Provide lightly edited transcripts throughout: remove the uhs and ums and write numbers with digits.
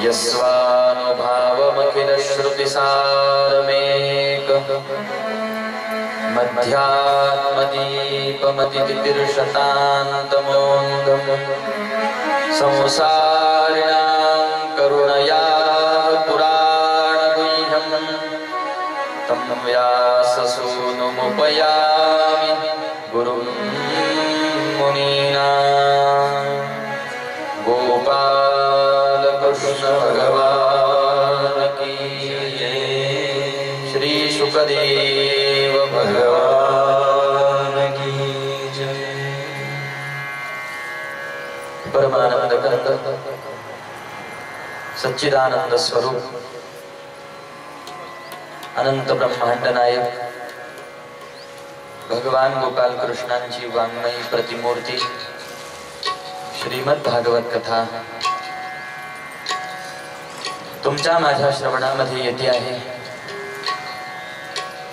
यस्वानुभावमखिलश्रुतिसारमेक मध्यात्मदीपमतितिर्शतान्तमोऽन्धम् संसारिणां करुणया पुराणगुह्यम् तं व्याससूनुमुपयामि गुरुं मुनीनां। गोपालकृष्ण भगवान की जय। श्री शुकदेव भगवान की जय। परमानंद कंद सच्चिदानंद स्वरूप अनंत ब्रह्मांड नायक भगवान गोपाल कृष्णांची वाङ्मयी प्रतिमूर्ती श्रीमद भागवत कथा तुमच्या माझ्या श्रवणामध्ये येते आहे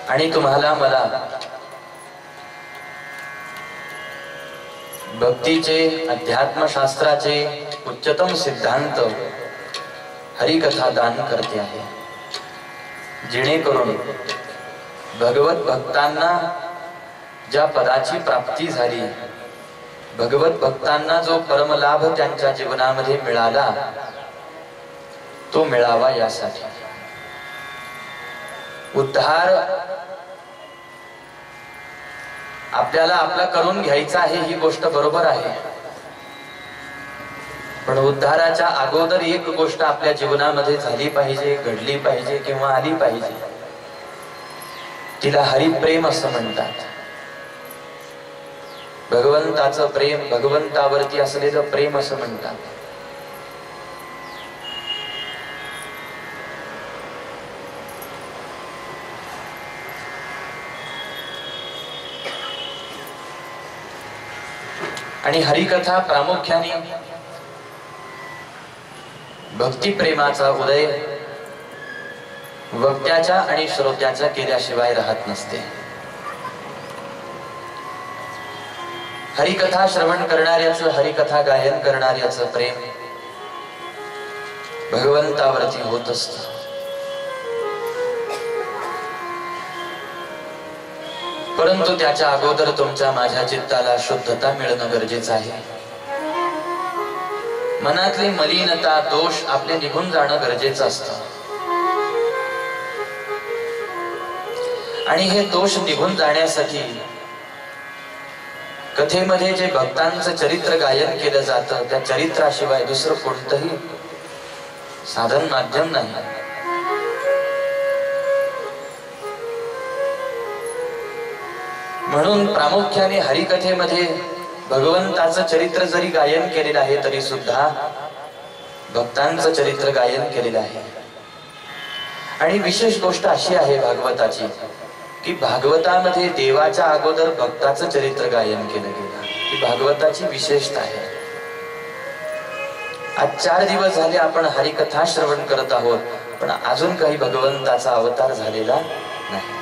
आणि तुम्हाला मला भक्तीचे अध्यात्मशास्त्राचे उच्चतम सिद्धांत हरिकथा दान करते आहे, जेणेकरून भगवत भक्तांना ज्या पदाची प्राप्ती झाली, भगवत भक्तांना जो परमलाभ त्यांच्या जीवनामध्ये मिळाला तो मिळावा यासाठी उद्धार आपल्याला आपला करून घ्यायचा आहे, ही गोष्ट बरोबर आहे, पण उद्धाराच्या अगोदर एक गोष्ट आपल्या जीवनामध्ये झाली पाहिजे, घडली पाहिजे किंवा आली पाहिजे, तिला हरिप्रेम असं म्हणतात. भगवंताचं प्रेम, भगवंतावरती असलेलं प्रेम असं म्हणतात. आणि हरिकथा प्रामुख्याने भक्ती प्रेमाचा उदय वक्त्याच्या आणि श्रोत्याच्या केल्याशिवाय राहत नसते. हरिकथा श्रवण करणाऱ्याचं, हरिकथा गायन करणाऱ्याचं प्रेम भगवंतावरती होत असतं. परंतु त्याच्या अगोदर तुमच्या माझ्या चित्ताला शुद्धता मिळणं गरजेचं आहे. मनातली मलिनता, दोष आपले निघून जाणं गरजेचं असतं. आणि हे दोष निघून जाण्यासाठी कथेमध्ये जे भक्तांचं चरित्र गायन केलं जातं, त्या चरित्राशिवाय दुसरं कोणतंही साधन माध्यम नाही. म्हणून प्रामुख्याने हरिकथेमध्ये भगवंताचं चरित्र जरी गायन केलेलं आहे तरी सुद्धा भक्तांचं चरित्र गायन केलेलं आहे. आणि विशेष गोष्ट अशी आहे भागवताची की भागवतामध्ये देवाच्या अगोदर भक्ताचं चरित्र गायन केलं गेलं, ही भागवताची विशेषता आहे. आज 4 दिवस झाले आपण हरिकथा श्रवण करत आहोत, पण अजून काही भगवंताचा अवतार झालेला नाही.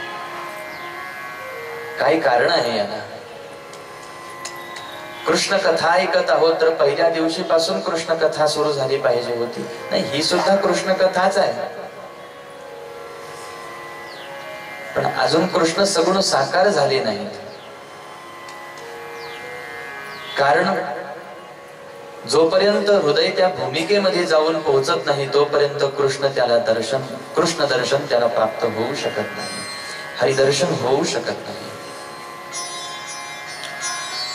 काही कारण आहे याला. कृष्ण कथा ऐकत आहोत तर पहिल्या दिवशीपासून कृष्ण कथा सुरू झाली पाहिजे होती. नाही, ही सुद्धा कृष्ण कथाच आहे, पण अजून कृष्ण सगुण साकार झाले नाहीत. कारण जोपर्यंत हृदय त्या भूमिकेमध्ये जाऊन पोहोचत नाही तोपर्यंत कृष्ण दर्शन त्याला प्राप्त होऊ शकत नाही, हरिदर्शन होऊ शकत नाही.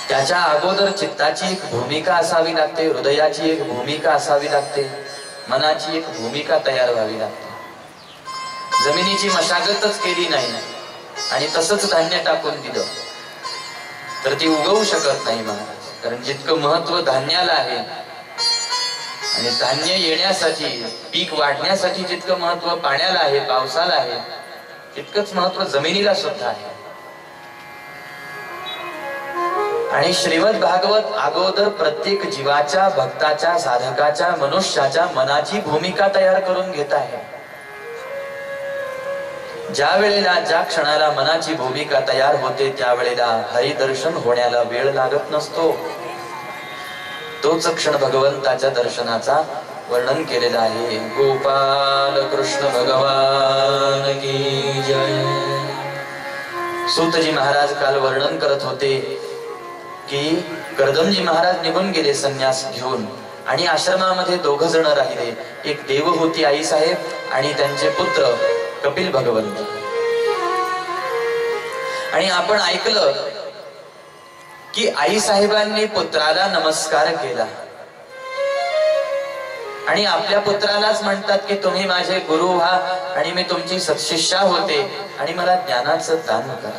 त्याच्या अगोदर चित्ताची एक भूमिका असावी लागते, हृदयाची एक भूमिका असावी लागते, मनाची एक भूमिका तयार व्हावी लागते. जमिनीची मशागतच केली नाही आणि तसंच धान्य टाकून दिलं तर ती उगवू शकत नाही महाराज. कारण जितकं महत्व धान्याला आहे आणि धान्य येण्यासाठी, पीक वाढण्यासाठी जितकं महत्व पाण्याला आहे, पावसाला आहे, तितकंच महत्व जमिनीला सुद्धा आहे. आणि श्रीमद भागवत अगोदर प्रत्येक जीवाच्या, भक्ताच्या, साधकाच्या, मनुष्याच्या मनाची भूमिका तयार करून घेत आहे. ज्या वेळेला, ज्या क्षणाला मनाची भूमिका तयार होते त्यावेळेला हरिदर्शन होण्याला वेळ लागत नसतो. तोच क्षण भगवंताच्या दर्शनाचा वर्णन केलेला आहे. गोपाल कृष्ण भगवान की जय. सूतजी महाराज काल वर्णन करत होते की कर्दमजी महाराज निघून गेले संन्यास घेऊन आणि आश्रमामध्ये दोघ जण राहिले. एक देवहूती आई साहेब आणि त्यांचे पुत्र कपिल भगवंत. आणि आपण ऐकलं की आई साहेबांनी पुत्राला नमस्कार केला आणि आपल्या पुत्रालाच म्हणतात की तुम्ही माझे गुरु व्हा आणि मी तुमची सत्शिष्या होते आणि मला ज्ञानाचं दान करा.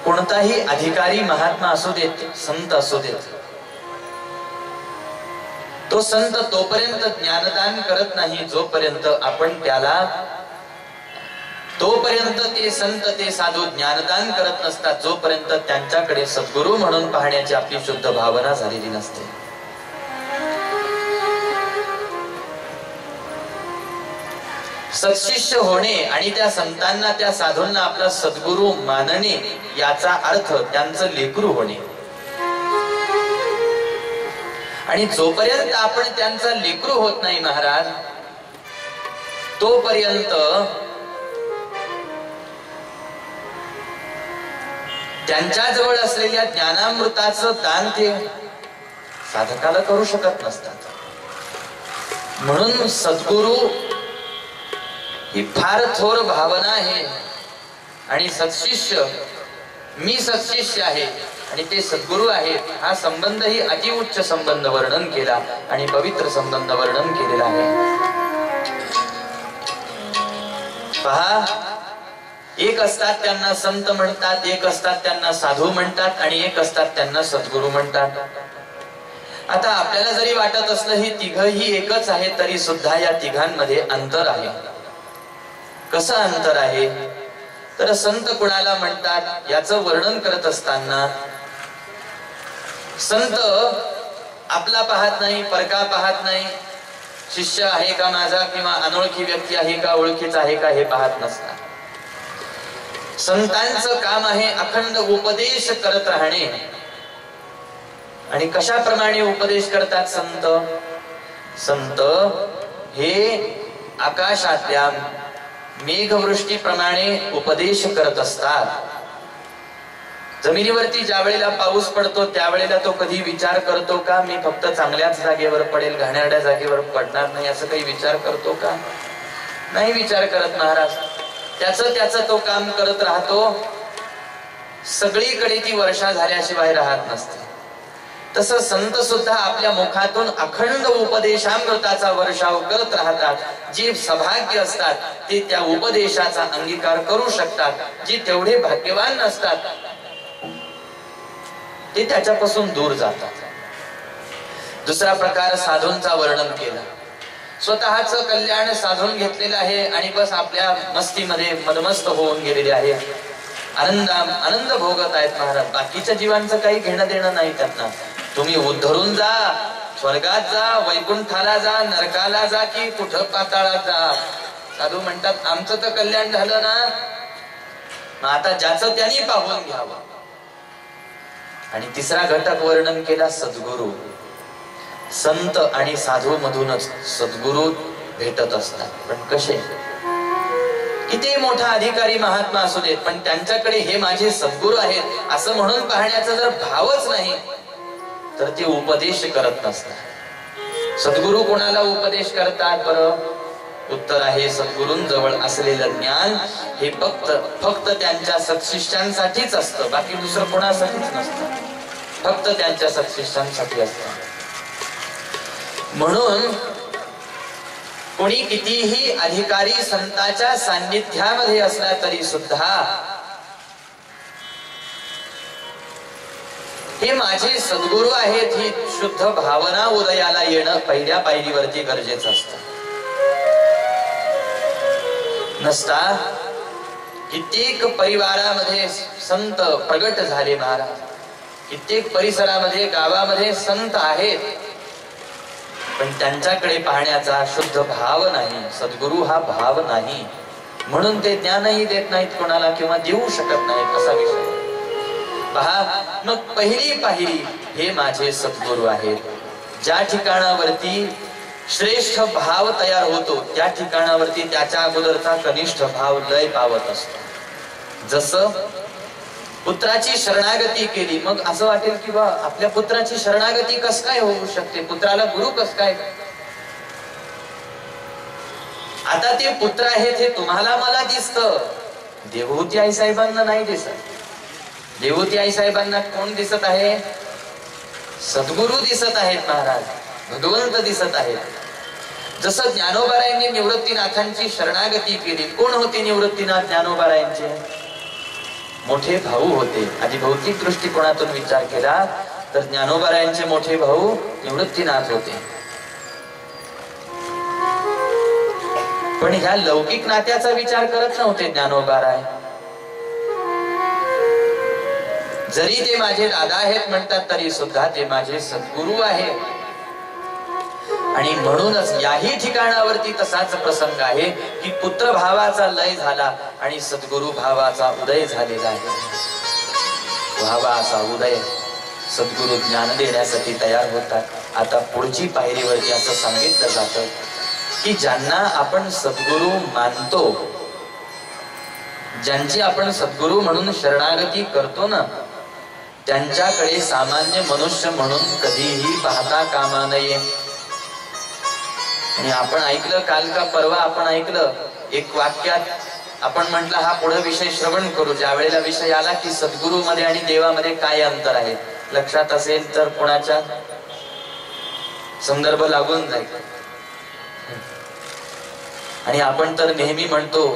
कोणताही अधिकारी महात्मा असू देत, संत असू देत, तो संत तोपर्यंत ज्ञानदान करत नाही जोपर्यंत आपण त्याला, तोपर्यंत ते संत ते साधू ज्ञानदान करत नसतात जोपर्यंत त्यांच्याकडे सद्गुरू म्हणून पाहण्याची आपली शुद्ध भावना झालेली नसते. सत्शिष्य होणे आणि त्या संतांना त्या साधूंना आपला सद्गुरू मानणे याचा अर्थ त्यांचं लेकरू होणे. आणि जोपर्यंत आपण त्यांचा लेकरू होत नाही महाराज तोपर्यंत त्यांच्या जवळ असलेल्या ज्ञानामृताचं दान ते साधकाला करू शकत नसतात. म्हणून सद्गुरू ही फार थोर भावना आहे. आणि सत्शिष्य, मी सत्शिष्य आहे आणि ते सद्गुरू आहेत, हा संबंध ही अतिउच्च संबंध वर्णन केला आणि पवित्र संबंध वर्णन केलेला आहे. पहा, एक असतात त्यांना संत म्हणतात, एक असतात त्यांना साधू म्हणतात आणि एक असतात त्यांना सद्गुरू म्हणतात. आता आपल्याला जरी वाटत असलं ही तिघही एकच आहे तरी सुद्धा या तिघांमध्ये अंतर आहे. कसं अंतर आहे तर संत कुणाला म्हणतात याचं वर्णन करत असताना संत आपला पाहत नाही, परका पाहत नाही, शिष्य आहे का माझा किंवा अनोळखी व्यक्ती आहे का ओळखीचा आहे का हे पाहत नसतात. संतांचं काम आहे अखंड उपदेश करत राहणे. आणि कशाप्रमाणे उपदेश करतात संत? संत हे आकाशातल्या मेघवृष्टीप्रमाणे उपदेश करत असतात. जमिनीवरती ज्या वेळेला पाऊस पडतो त्यावेळेला तो कधी विचार करतो का मी फक्त चांगल्याच जागेवर पडेल, घाणेरड्या जागेवर पडणार नाही असं काही विचार करतो का? नाही विचार करत महाराज. त्याचं तो काम करत राहतो. सगळीकडे ती वर्षा झाल्याशिवाय राहत नसते. तसं संत सुद्धा आपल्या मुखातून अखंड उपदेशामृताचा वर्षाव करत राहतात. जे सौभाग्य असतात ते त्या उपदेशाचा अंगीकार करू शकतात. जे तेवढे भाग्यवान नसतात ते त्याच्यापासून दूर जातात. दुसरा प्रकार साधूंचा वर्णन केला. स्वतःच कल्याण साधून घेतलेलं आहे आणि बस आपल्या मस्तीमध्ये मदमस्त होऊन गेलेले आहे. आनंद भोगत आहेत महाराज. बाकीच्या जीवांचं काही घेणं देणं नाही त्यांना. तुम्ही उद्धरून जा, स्वर्गात जा, वैकुंठाला जा, नरकाला जा की कुठं पाताळात जा. साधू म्हणतात आमचं तर कल्याण झालं ना, आता ज्याचं त्यांनी पाहून घ्यावं. आणि तिसरा घटक वर्णन केला सद्गुरू. संत आणि साधू मधूनच सद्गुरू भेटत असतात. पण कसे? किती मोठा अधिकारी महात्मा असू देत पण त्यांच्याकडे हे माझे सद्गुरू आहेत असं म्हणून पाहण्याचा जर भावच नाही तर ते उपदेश करत नसतात. सद्गुरू कोणाला उपदेश करतात बरं? उत्तर आहे सद्गुरूंजवळ असलेलं ज्ञान हे फक्त त्यांच्या सत्शिष्यांसाठीच असतं. बाकी दुसरं कोणासाठीच नसतं. फक्त त्यांच्या सत्शिष्यांसाठी असतं. म्हणून कोणी कितीही अधिकारी संताच्या सान्निध्यामध्ये असला तरी सुद्धा हे माझे सद्गुरू आहेत ही शुद्ध भावना उदयाला येणं पहिल्या पायरीवरती गरजेचं असतं. नसता कित्येक परिवारामध्ये संत प्रगट झाले महाराज. कित्येक परिसरामध्ये गावामध्ये संत आहेत पण त्यांच्याकडे पाहण्याचा शुद्ध भाव नाही. सद्गुरू हा भाव नाही म्हणून ते ज्ञानही देत नाहीत कोणाला किंवा देऊ शकत नाहीत असा विषय. पहा, मग पहिली पाहिली हे माझे सद्गुरू आहेत. ज्या ठिकाणावरती श्रेष्ठ भाव तयार होतो त्या ठिकाणावरती त्याच्या अगोदरचा कनिष्ठ भाव लय पावत असतो. जसं पुत्राची शरणागती केली, मग असं वाटेल की बा आपल्या पुत्राची शरणागती कस काय होऊ शकते, पुत्राला गुरु कस काय. आता ते पुत्र आहेत हे तुम्हाला मला दिसतं, देवहूती आईसाहेबांना नाही दिसत. देवहूती आईसाहेबांना कोण दिसत आहे? सद्गुरु दिसत आहेत महाराज, भगवंत दिसत आहेत. जसं ज्ञानोबारायांनी निवृत्तीनाथांची शरणागती केली. कोण होते निवृत्तीनाथ ज्ञानोबारायांचे? मोठे भाऊ होते. आधी भौतिक दृष्टिकोनातून विचार केला तर ज्ञानोबारायांचे मोठे भाऊ निवृत्तीनाथ होते. पण ह्या लौकिक नात्याचा विचार करत नव्हते ज्ञानोबाराय. जरी ते माझे दादा आहेत म्हणतात तरी सुद्धा ते माझे सद्गुरू आहेत. आणि म्हणूनच याही ठिकाणावरती तसाच प्रसंग आहे की पुत्र भावाचा लय झाला आणि सद्गुरू भावाचा उदय झालेला आहे. भावाचा उदय, सद्गुरू ज्ञान देण्यासाठी तयार होतात. आता पुढची पायरीवरती असं सांगितलं जातं की ज्यांना आपण सद्गुरू मानतो, ज्यांची आपण सद्गुरू म्हणून शरणागती करतो ना, त्यांच्याकडे सामान्य मनुष्य म्हणून कधीही पाहता कामा नये. आणि आपण ऐकलं काल का परवा आपण ऐकलं एक वाक्यात आपण म्हटलं हा पुढे विषय श्रवण करू. ज्या वेळेला विषय आला की सद्गुरू मध्ये आणि देवामध्ये काय अंतर आहे, लक्षात असेल तर कोणाच्या संदर्भ लागून जाईल. आणि आपण तर नेहमी म्हणतो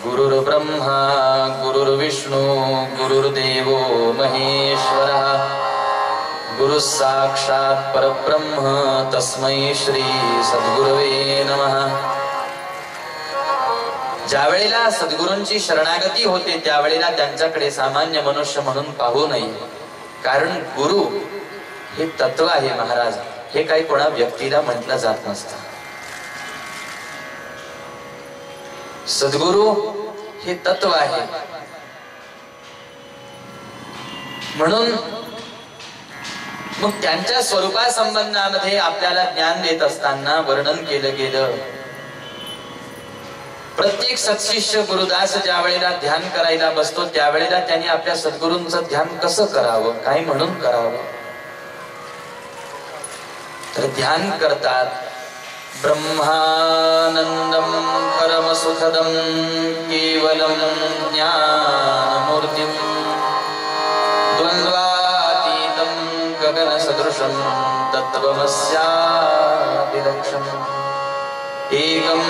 गुरुर् ब्रह्मा गुरुर्विष्णू गुरुर्देवो महेश्वरः गुरु साक्षात परब्रह्म तस्मै श्री सद्गुरवे नमः. ज्या वेळेला सद्गुरूंची शरणागती होते त्यावेळेला त्यांच्याकडे सामान्य मनुष्य म्हणून पाहू नये. कारण गुरु हे तत्व आहे महाराज, हे काही कोणा व्यक्तीला म्हटलं जात नसतं. सद्गुरु हे तत्व आहे. म्हणून मग त्यांच्या स्वरूपा संबंधामध्ये आपल्याला ज्ञान देत असताना वर्णन केलं गेलं. प्रत्येक सत्शिष्य गुरुदास ज्या वेळेला ध्यान करायला बसतो त्यावेळेला त्यांनी आपल्या सद्गुरूंचं ध्यान कसं करावं, काय म्हणून करावं. तर ध्यान करतात ब्रह्मानंदम परमसुखदम केवलम ज्ञानमूर्तिम द्वंद्वातीतं गगनसदृशं तत्त्वमस्यादिलक्ष्यम् एकं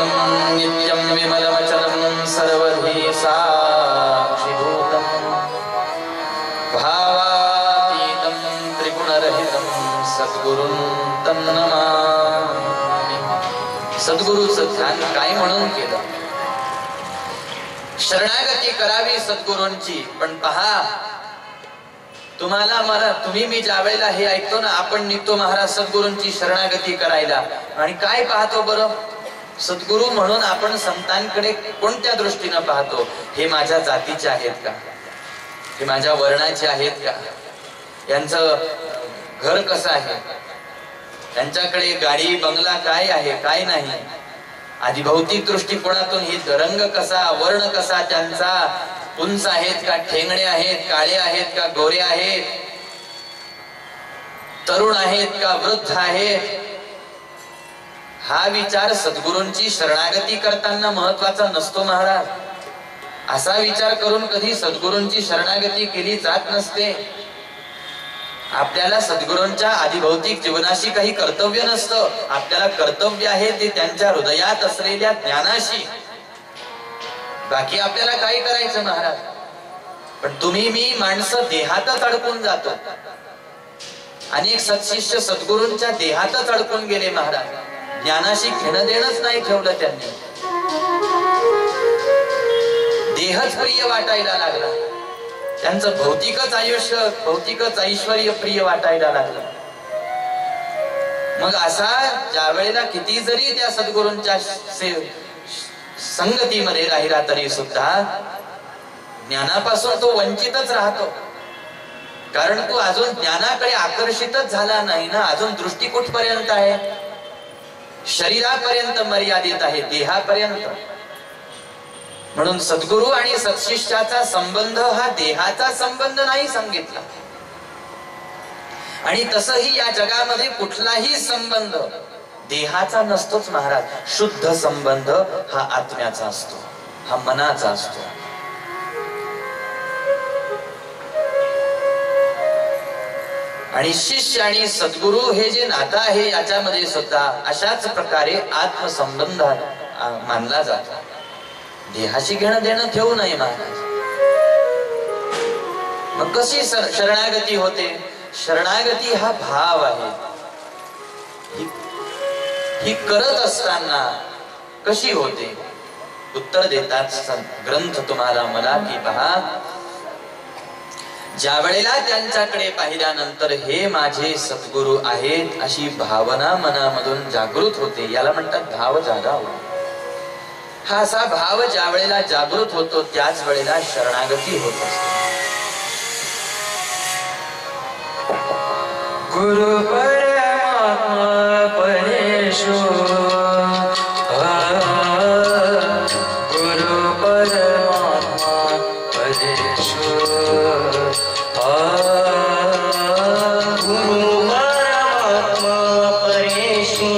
नित्यं विमलमचलं सर्वधी साक्षिभूतं भावातीतं त्रिगुणरहितं सद्गुरुं तं नमामि. सद्गुरूचं ध्यान काय म्हणून केलं? शरणागती करावी सद्गुरूंची. पण पहा, तुम्हाला मला तुम्ही मी ज्या वेळेला हे ऐकतो ना, आपण निघतो महाराज सद्गुरूंची शरणागती करायला आणि काय पाहतो बरं? सद्गुरू म्हणून आपण संतांकडे कोणत्या दृष्टीनं पाहतो? हे माझ्या जातीचे आहेत का, हे माझ्या वर्णाचे आहेत का, यांचं घर कसं आहे, त्यांच्याकडे गाडी बंगला काय आहे काय नाही, आधी भौतिक दृष्टिकोनातून ही रंग कसा, वर्ण कसा त्यांचा, उंच आहेत का, ठेंगणे आहेत, काळे आहेत का, गोरे आहेत, तरुण आहेत का, वृद्ध आहेत. हा विचार सद्गुरूंची शरणागती करताना महत्वाचा नसतो महाराज. असा विचार करून कधी सद्गुरूंची शरणागती केली जात नसते. आपल्याला सद्गुरूंच्या आदिभौतिक जीवनाशी काही कर्तव्य नसतं. आपल्याला कर्तव्य आहे ते त्यांच्या हृदयात असलेल्या ज्ञानाशी. बाकी आपल्याला काय करायचं महाराज? पण तुम्ही मी माणसं देहातच अडकून जातो. अनेक सत्शिष्य सद्गुरूंच्या देहातच अडकून गेले महाराज. ज्ञानाशी घेणं देणंच नाही ठेवलं त्यांनी. देहच प्रिय वाटायला लागला त्यांचं. भौतिकच आयुष्य, भौतिकच ऐश्वर्य प्रिय वाटायला लागलं. मग असा ज्या वेळेला किती जरी त्या सद्गुरूंच्या संगतीमध्ये राहिला तरी सुद्धा ज्ञानापासून तो वंचितच राहतो, कारण तू अजून ज्ञानाकडे आकर्षितच झाला नाही ना. अजून दृष्टी कुठपर्यंत आहे? शरीरापर्यंत मर्यादित आहे, देहापर्यंत. म्हणून सद्गुरु आणि सत्शिष्याचा संबंध हा देहाचा संबंध नाही सांगितला. आणि तसही या जगामध्ये कुठलाही संबंध देहाचा नसतोच महाराज. शुद्ध संबंध हा आत्म्याचा असतो, हा मनाचा असतो. आणि शिष्य आणि सद्गुरु हे जे नातं आहे याच्यामध्ये सुद्धा अशाच प्रकारे आत्मसंबंध मानला जातो. देहाशी घेणं देणं ठेवू नये महाराज. मग कशी शरणागती होते? शरणागती हा भाव आहे. ही करत असताना कशी होते? उत्तर देतात ग्रंथ तुम्हाला मला की पहा, ज्या वेळेला त्यांच्याकडे पाहिल्यानंतर हे माझे सद्गुरु आहेत अशी भावना मनामधून जागृत होते, याला म्हणतात भाव जागा होणे. हा असा भाव ज्या वेळेला जागृत होतो त्याच वेळेला शरणागती होत असते. गुरु परमात्मा परेशो, गुरु परमात्मा परेशो, गुरु परमात्मा परेशो,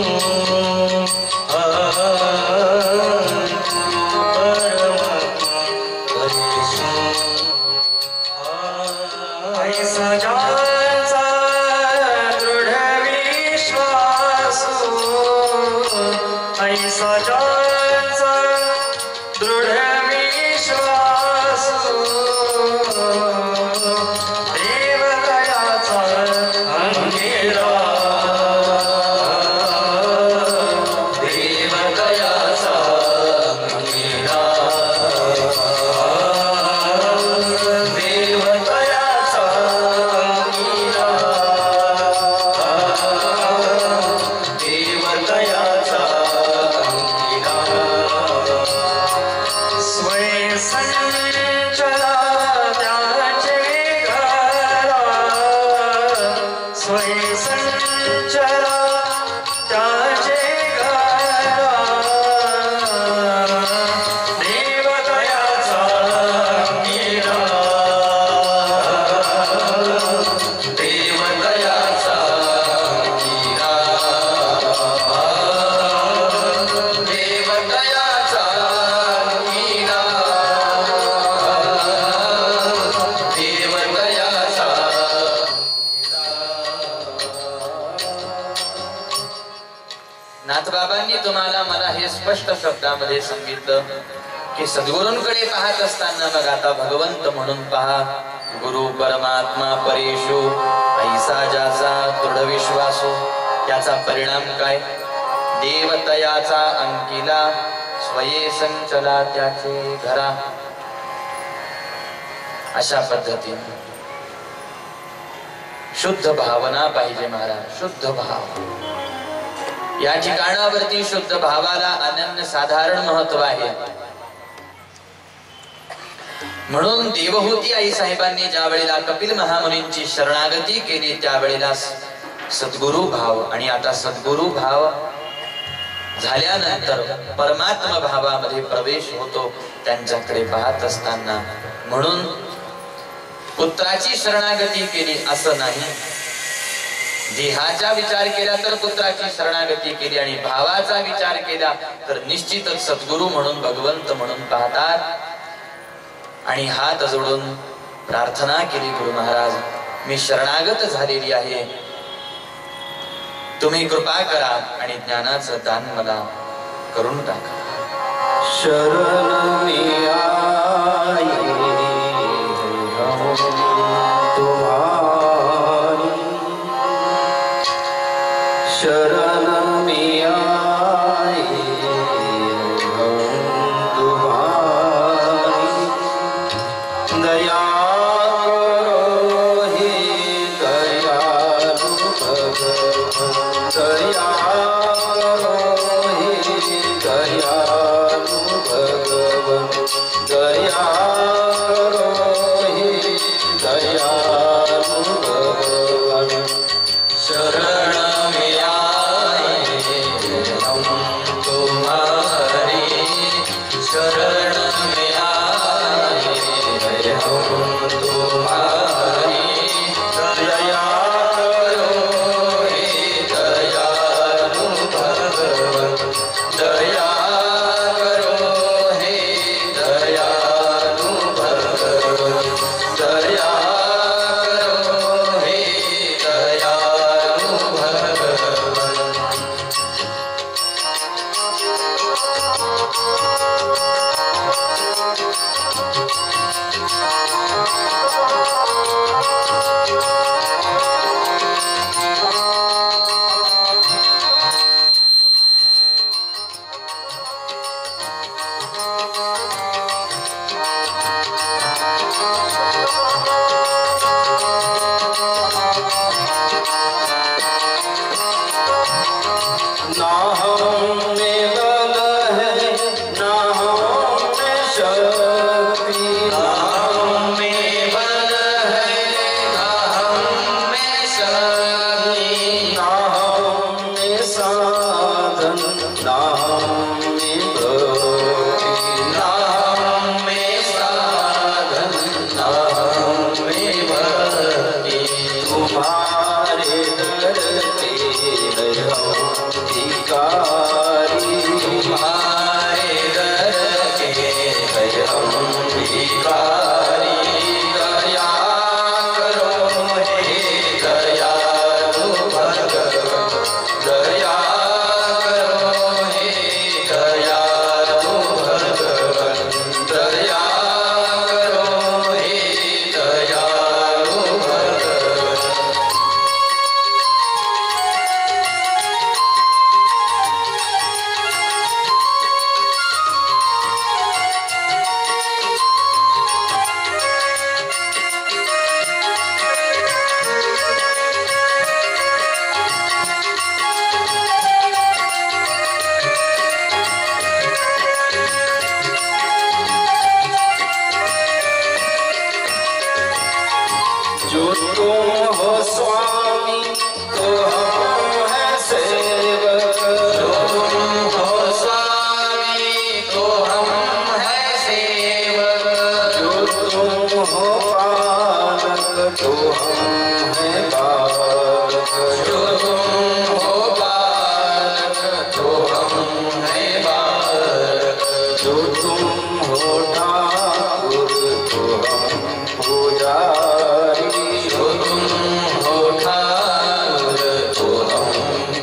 स्पष्ट शब्दामध्ये सांगितलं की सद्गुरूंकडे पाहत असताना मग आता भगवंत म्हणून पहा. गुरु परमात्मा परेशो, ऐसा ज्याचा दृढ विश्वासो. त्याचा परिणाम काय? देवतयाचा अंकिला, स्वये संचला त्याचे घरा. अशा पद्धतीने शुद्ध भावना पाहिजे महाराज, शुद्ध भाव. या ठिकाणावरती शुद्ध भावाला अनन्य साधारण महत्व आहे. म्हणून देवहूती आई साहेबांनी ज्या वेळेला कपिल महामुनींची शरणागती केली त्यावेळेला सद्गुरु भाव, आणि आता सद्गुरु भाव झाल्यानंतर परमात्मा भावामध्ये प्रवेश होतो त्यांच्याकडे पाहत असताना. म्हणून पुत्राची शरणागती केली असं नाही, देहाचा विचार केला तर पुत्राची शरणागती केली, आणि भावाचा विचार केला तर निश्चितच सद्गुरु म्हणून भगवंत म्हणून पाहतात. आणि हात जोडून प्रार्थना केली, गुरु महाराज मी शरणागत झालेली आहे, तुम्ही कृपा करा आणि ज्ञानाचं दान मला करून टाका. शरण मी आये तुम्हारी, शरण मी आये तुम्हारी, दया करो हे दयालु भगवान, दया करो हे दयालु भगवान, जो तुम हो स्वामी तो हम हैं सेवक, जो तुम हो स्वामी तो हम हैं सेवक, जो तुम हो पालक तो हम हैं बालक, जो तुम हो बालक तो हम हैं बालक, जो तुम हो ठाकुर तो हम पुजारी, जो तुम हो ठाकुर तो हम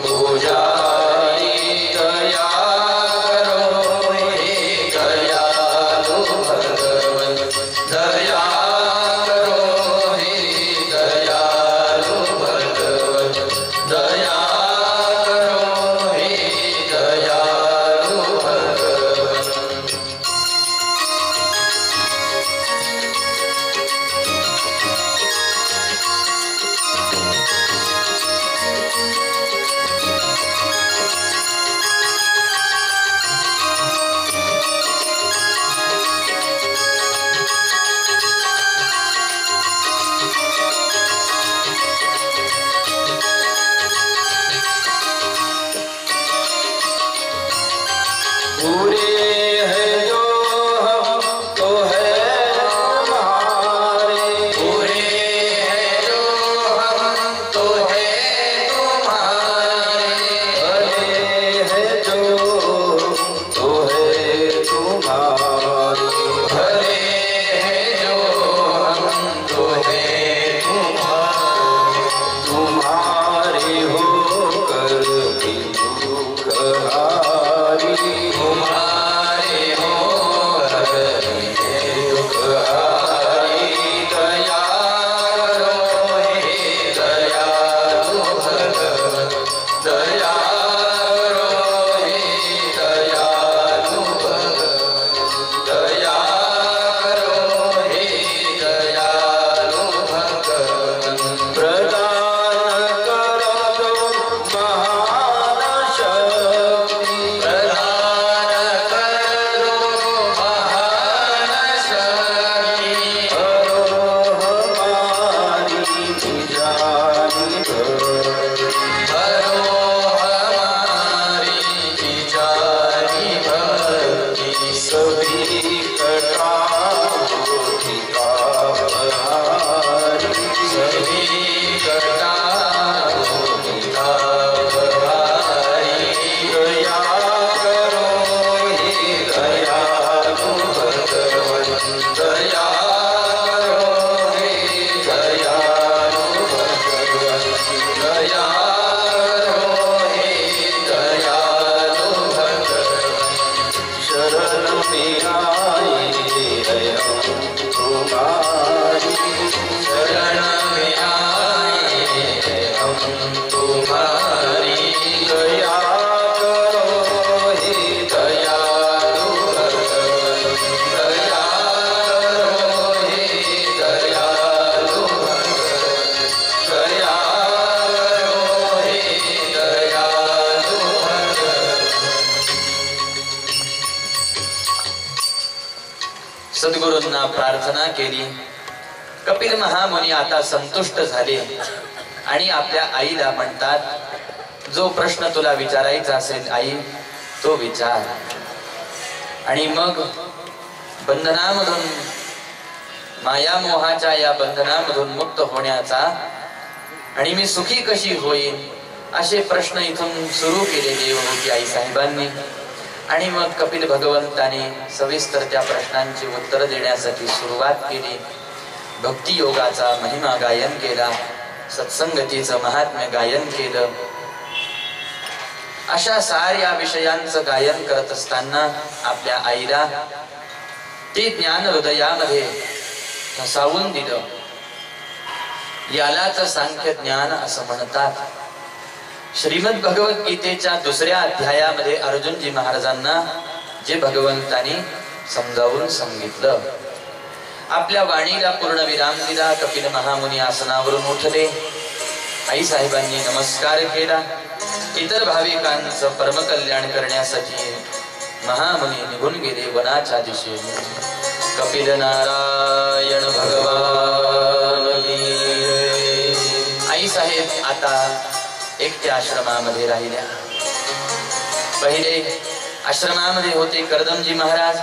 पुजारी। दया करो हे दयालु भगवन, दया करो हे दयालु भगवन, दया करो हे दयालु भगवन। पूरे हैं जो हम तो है तुम्हारे, पूरे हैं जो हम तो है तुम्हारे, भले है जो तो है तुम्हारे, भले हैं जो हम तो है तुम्हारे, तुम्हारे होकर भी दुख हारी, तुम्हारे हो दुख हारी। दया करो हे दयालु भगवन, दया करो हे दयालु भगवन, दया करो हे दयालु भगवन। प्रदान करो जो महान शक्ति, प्रदान कर दो महान शक्ति, करो हमारी जानी भक्ति, करो हमारी जानी भक्ति। सभी कटाओ किताबहारी, सभी कटाओ किताबहारी। दया करो हे दयालु भगवन, दया करो हे दयालु भगवन, दया करो हे दयालु भगवन। शरण में आए हैं हम तुम्हारी, शरण में आए हैं हम तुम्हारी। दया करो हे दयालु भगवन, दया करो हे दयालु भगवन, दया करो हे दयालु भगवन। सद्गुरूंना प्रार्थना केली। कपिल महामुनी आता संतुष्ट झाले आणि आपल्या आईला म्हणतात, जो प्रश्न तुला विचारायचा असेल आई तो विचार। आणि मग बंधनामधून, माया मोहाच्या या बंधनामधून मुक्त होण्याचा आणि मी सुखी कशी होईन असे प्रश्न इथून सुरू केले देवहूती आई साहेबांनी। आणि मग कपिल भगवंताने सविस्तर त्या प्रश्नांची उत्तर देण्यासाठी सुरुवात केली। भक्ती योगाचा महिमा गायन केला, सत्संगतीचं महात्म्य गायन केलं। अशा साऱ्या विषयांचं गायन करत असताना आपल्या आईला ते ज्ञान हृदयामध्ये ठसावून दिलं। यालाच सांख्य ज्ञान असं म्हणतात। श्रीमद भगवद्गीतेच्या दुसऱ्या अध्यायामध्ये अर्जुनजी महाराजांना जे भगवंतानी समजावून सांगितलं। आपल्या वाणीला पूर्ण विराम दिला। कपिल महामुनी आसनावरून उठले, आई साहेबांनी नमस्कार केला। इतर भाविकांचं परमकल्याण करण्यासाठी महामुनी निघून गेले वनाच्या दिशेने। कपिल नारायण भगवान साहेब आता एकट्या आश्रमामध्ये राहिल्या. पहिले आश्रमामध्ये होते कर्दमजी महाराज,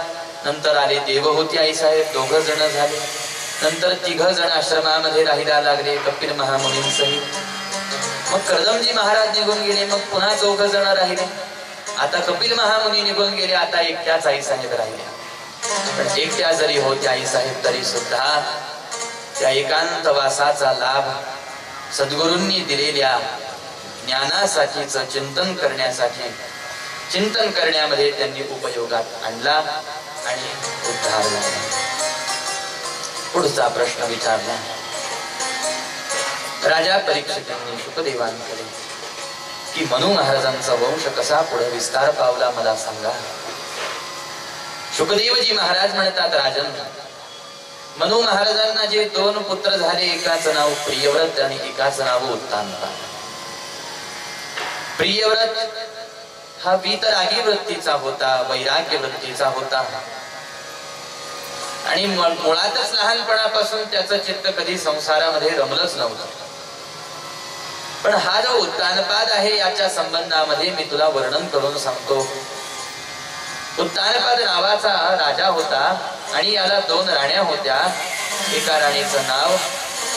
नंतर आले देवहूती आईसाहेब, 2 जण झाले. नंतर 3 जण आश्रमामध्ये राहायला लागले कपिल महामुनींसहित. मग कर्दमजी महाराज निघून गेले, मग पुन्हा 2 जण राहिले. आता कपिल महामुनी निघून गेले, आता एकट्याच आईसाहेब राहिल्या. पण एकट्या जरी होत्या आईसाहेब तरी सुद्धा त्या एकांतवासाचा लाभ सद्गुरूंनी दिलेल्या ज्ञानासाठीच चिंतन करण्यामध्ये त्यांनी उपयोगात आणला आणि उद्धार झाला. पुढचा प्रश्न विचारला राजा परीक्षितांनी शुकदेवांकडे की मनु महाराजांचा वंश कसा पुढे विस्तार पावला मला सांगा. शुकदेवजी महाराज म्हणतात, राजन, मनु महाराजांना जे 2 पुत्र झाले, एकाचं नाव प्रियव्रत आणि एकाचं नाव उत्तानपाद. प्रियव्रत हा वीतरागी वृत्तीचा होता, वैराग्य वृत्तीचा होता आणि मुळातच लहानपणापासून त्याचं चित्त कधी संसारामध्ये रमलंच नव्हतं. पण हा जो उत्तानपाद आहे याच्या संबंधामध्ये मी तुला वर्णन करून सांगतो. उत्तानपाद नावाचा राजा होता आणि याला 2 राण्या होत्या. एका राणीचं नाव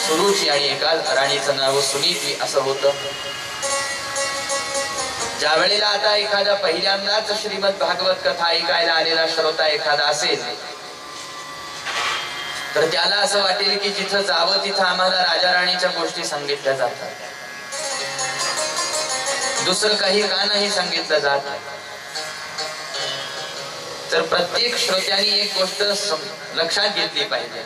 सुरुची आणि एका राणीचं नाव सुनीती असं होतं. ज्या वेळेला आता एखादा पहिल्यांदाच श्रीमद भागवत कथा ऐकायला आलेला श्रोता एखादा असेल तर त्याला असं वाटेल की जिथं जावं तिथं आम्हाला राजा राणीच्या गोष्टी सांगितल्या जातात, दुसरं काही का नाही सांगितलं जात. तर प्रत्येक श्रोत्यांनी एक गोष्ट लक्षात घेतली पाहिजे.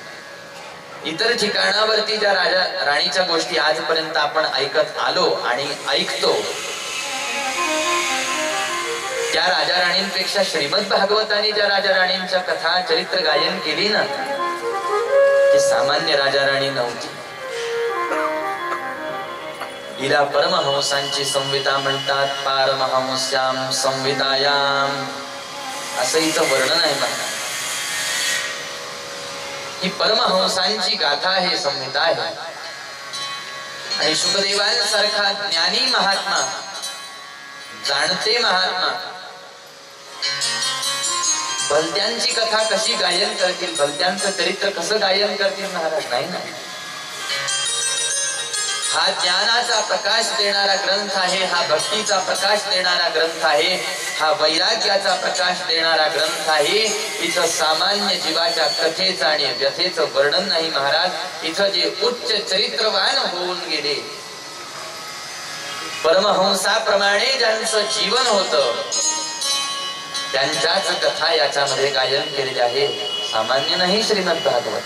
इतर ठिकाणावरती ज्या राजा राणीच्या गोष्टी आजपर्यंत आपण ऐकत आलो आणि ऐकतो, त्या राजा राणींपेक्षा श्रीमद भागवतांनी ज्या राजा राणींच्या कथा चरित्र गायन केली ना, ती सामान्य राजा राणी नव्हती. हिला परमहंसांची संविता म्हणतात. पारमहंस्याम संवितायाम असं हिचं वर्णन आहे बघा. ही परमहंसांची गाथा हे संहिता आहे. आणि शुकदेवांसारखा ज्ञानी महात्मा, जाणते महात्मा भलत्यांची कथा कशी गायन करतील, भलत्यांचं चरित्र कसं गायन करतील महाराज? नाही ना. हा ज्ञानाचा प्रकाश देणारा ग्रंथ आहे, हा भक्तीचा प्रकाश देणारा ग्रंथ आहे, हा वैराग्याचा प्रकाश देणारा ग्रंथ आहे. इथं सामान्य जीवाच्या कथेचं आणि व्यथेचं वर्णन नाही महाराज. इथं जे उच्च चरित्रवान होऊन गेले, परमहंसाप्रमाणे ज्यांचं जीवन होतं, त्यांच्याच कथा याच्यामध्ये गायन केलेले आहे. सामान्य नाही श्रीमद भागवत.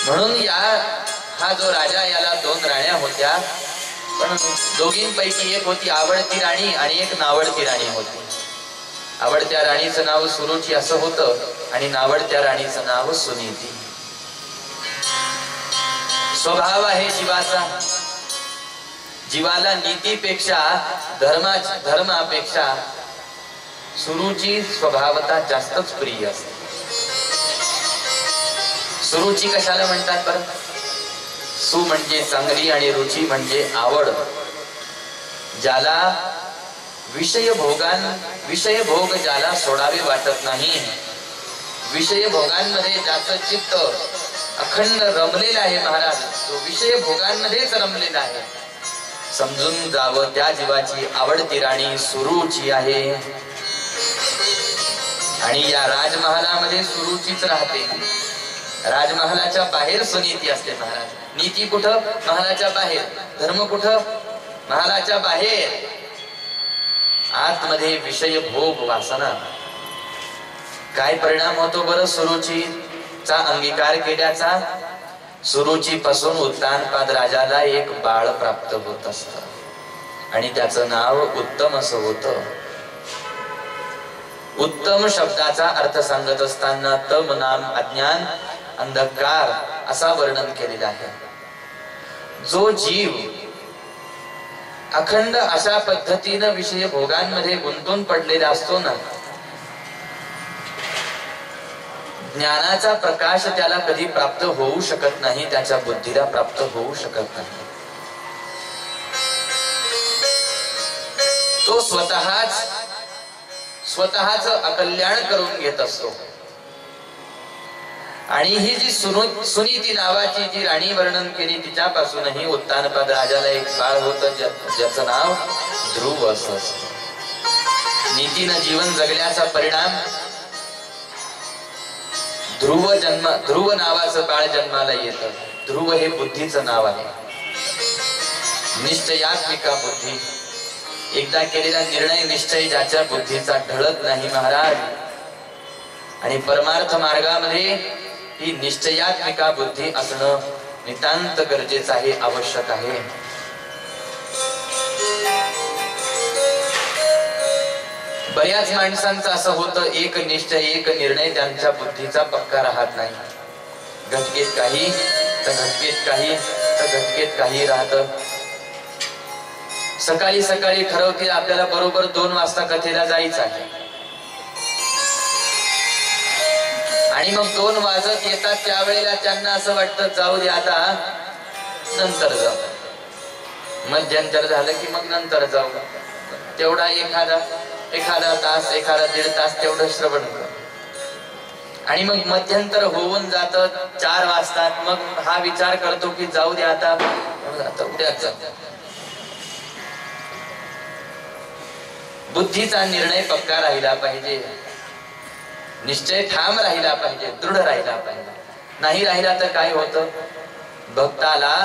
म्हणून हा जो राजा, याला 2 राण्या होत्या. पण दोघींपैकी एक होती आवडती राणी आणि एक नावडती राणी होती. आवडत्या राणीचं नाव सुरुची असं होतं आणि नावडत्या राणीचं नाव सुनीती. स्वभाव आहे जीवाचा. जीवाला नीतीपेक्षा धर्मापेक्षा सुरुची स्वभावता जास्तच प्रिय असते. सुरुची कशाला म्हणतात बरं? सु म्हणजे चांगली आणि रुची म्हणजे आवड. ज्याला विषय भोग ज्याला सोडावे वाटत नाही, विषय भोगांमध्ये ज्याचं चित्त अखंड रमलेलं आहे महाराज, तो विषय भोगांमध्येच रमलेला आहे, समजून जावं त्या जीवाची आवडती राणी सुरुची आहे. आणि या राजमहालामध्ये सुरुचीच राहते. राजमहालाच्या बाहेर सुनीती असते महाराज. नीती कुठं? महालाच्या बाहेर. धर्म कुठं? महालाच्या बाहेर. आतमध्ये विषय भोग वासना. काय परिणाम होतो बरं सुरुचीचा अंगीकार केल्याचा? सुरुची पासून उत्तानपाद राजाला एक बाळ प्राप्त होत असत आणि त्याचं नाव उत्तम असं होतं. उत्तम शब्दाचा अर्थ सांगत असताना तम नाम अज्ञान अंधकार असा वर्णन केलेला आहे. जो जीव अखंड अशा पद्धतीनं विषय भोगांमध्ये गुंतून पडलेला असतो ना, ज्ञानाचा प्रकाश त्याला कधी प्राप्त होऊ शकत नाही, त्याच्या बुद्धीला प्राप्त होऊ शकत नाही. तो स्वतःच अकल्याण करून घेत असतो. आणि ही जी सुनीती नावाची जी राणी वर्णन केली, तिच्यापासूनही उत्तानपाद राजाला एक बाळ होतं, ज्याचं नाव ध्रुव असं असतं. नीतीनं जीवन जगल्याचा परिणाम ध्रुव नावाचं बाळ जन्माला येतं. ध्रुव हे बुद्धीचं नाव आहे. निश्चयात्मिका बुद्धी, एकदा केलेला निर्णय निश्चय ज्याच्या बुद्धीचा ढळत नाही महाराज. आणि परमार्थ मार्गामध्ये ही निश्चयात्मिका बुद्धी असणं नितांत गरजेचं आहे, आवश्यक आहे. बऱ्याच माणसांचं असं होतं, एक निश्चय एक निर्णय त्यांच्या बुद्धीचा पक्का राहत नाही. घटकेत काही तर घटकेत काही तर घटकेत काही राहतं. सकाळी सकाळी ठरवते आपल्याला बरोबर 2 वाजता कथेला जायचं आहे, आणि मग 2 वाजत येतात. त्यावेळेला त्यांना असं वाटतं जाऊ दे आता, नंतर जाऊ. मध्यंतर झालं की मग नंतर जाऊ. तेवढा एखादा तास, एखादा 1.5 तास तेवढं श्रवण कर. आणि मग मध्यंतर होऊन जात, 4 वाजतात. मग हा विचार करतो की जाऊ दे आता उद्याच जाऊ. बुद्धीचा निर्णय पक्का राहिला पाहिजे, निश्चय ठाम राहिला पाहिजे, दृढ राहिला पाहिजे. नाही राहिला तर काय होतं, भक्ताला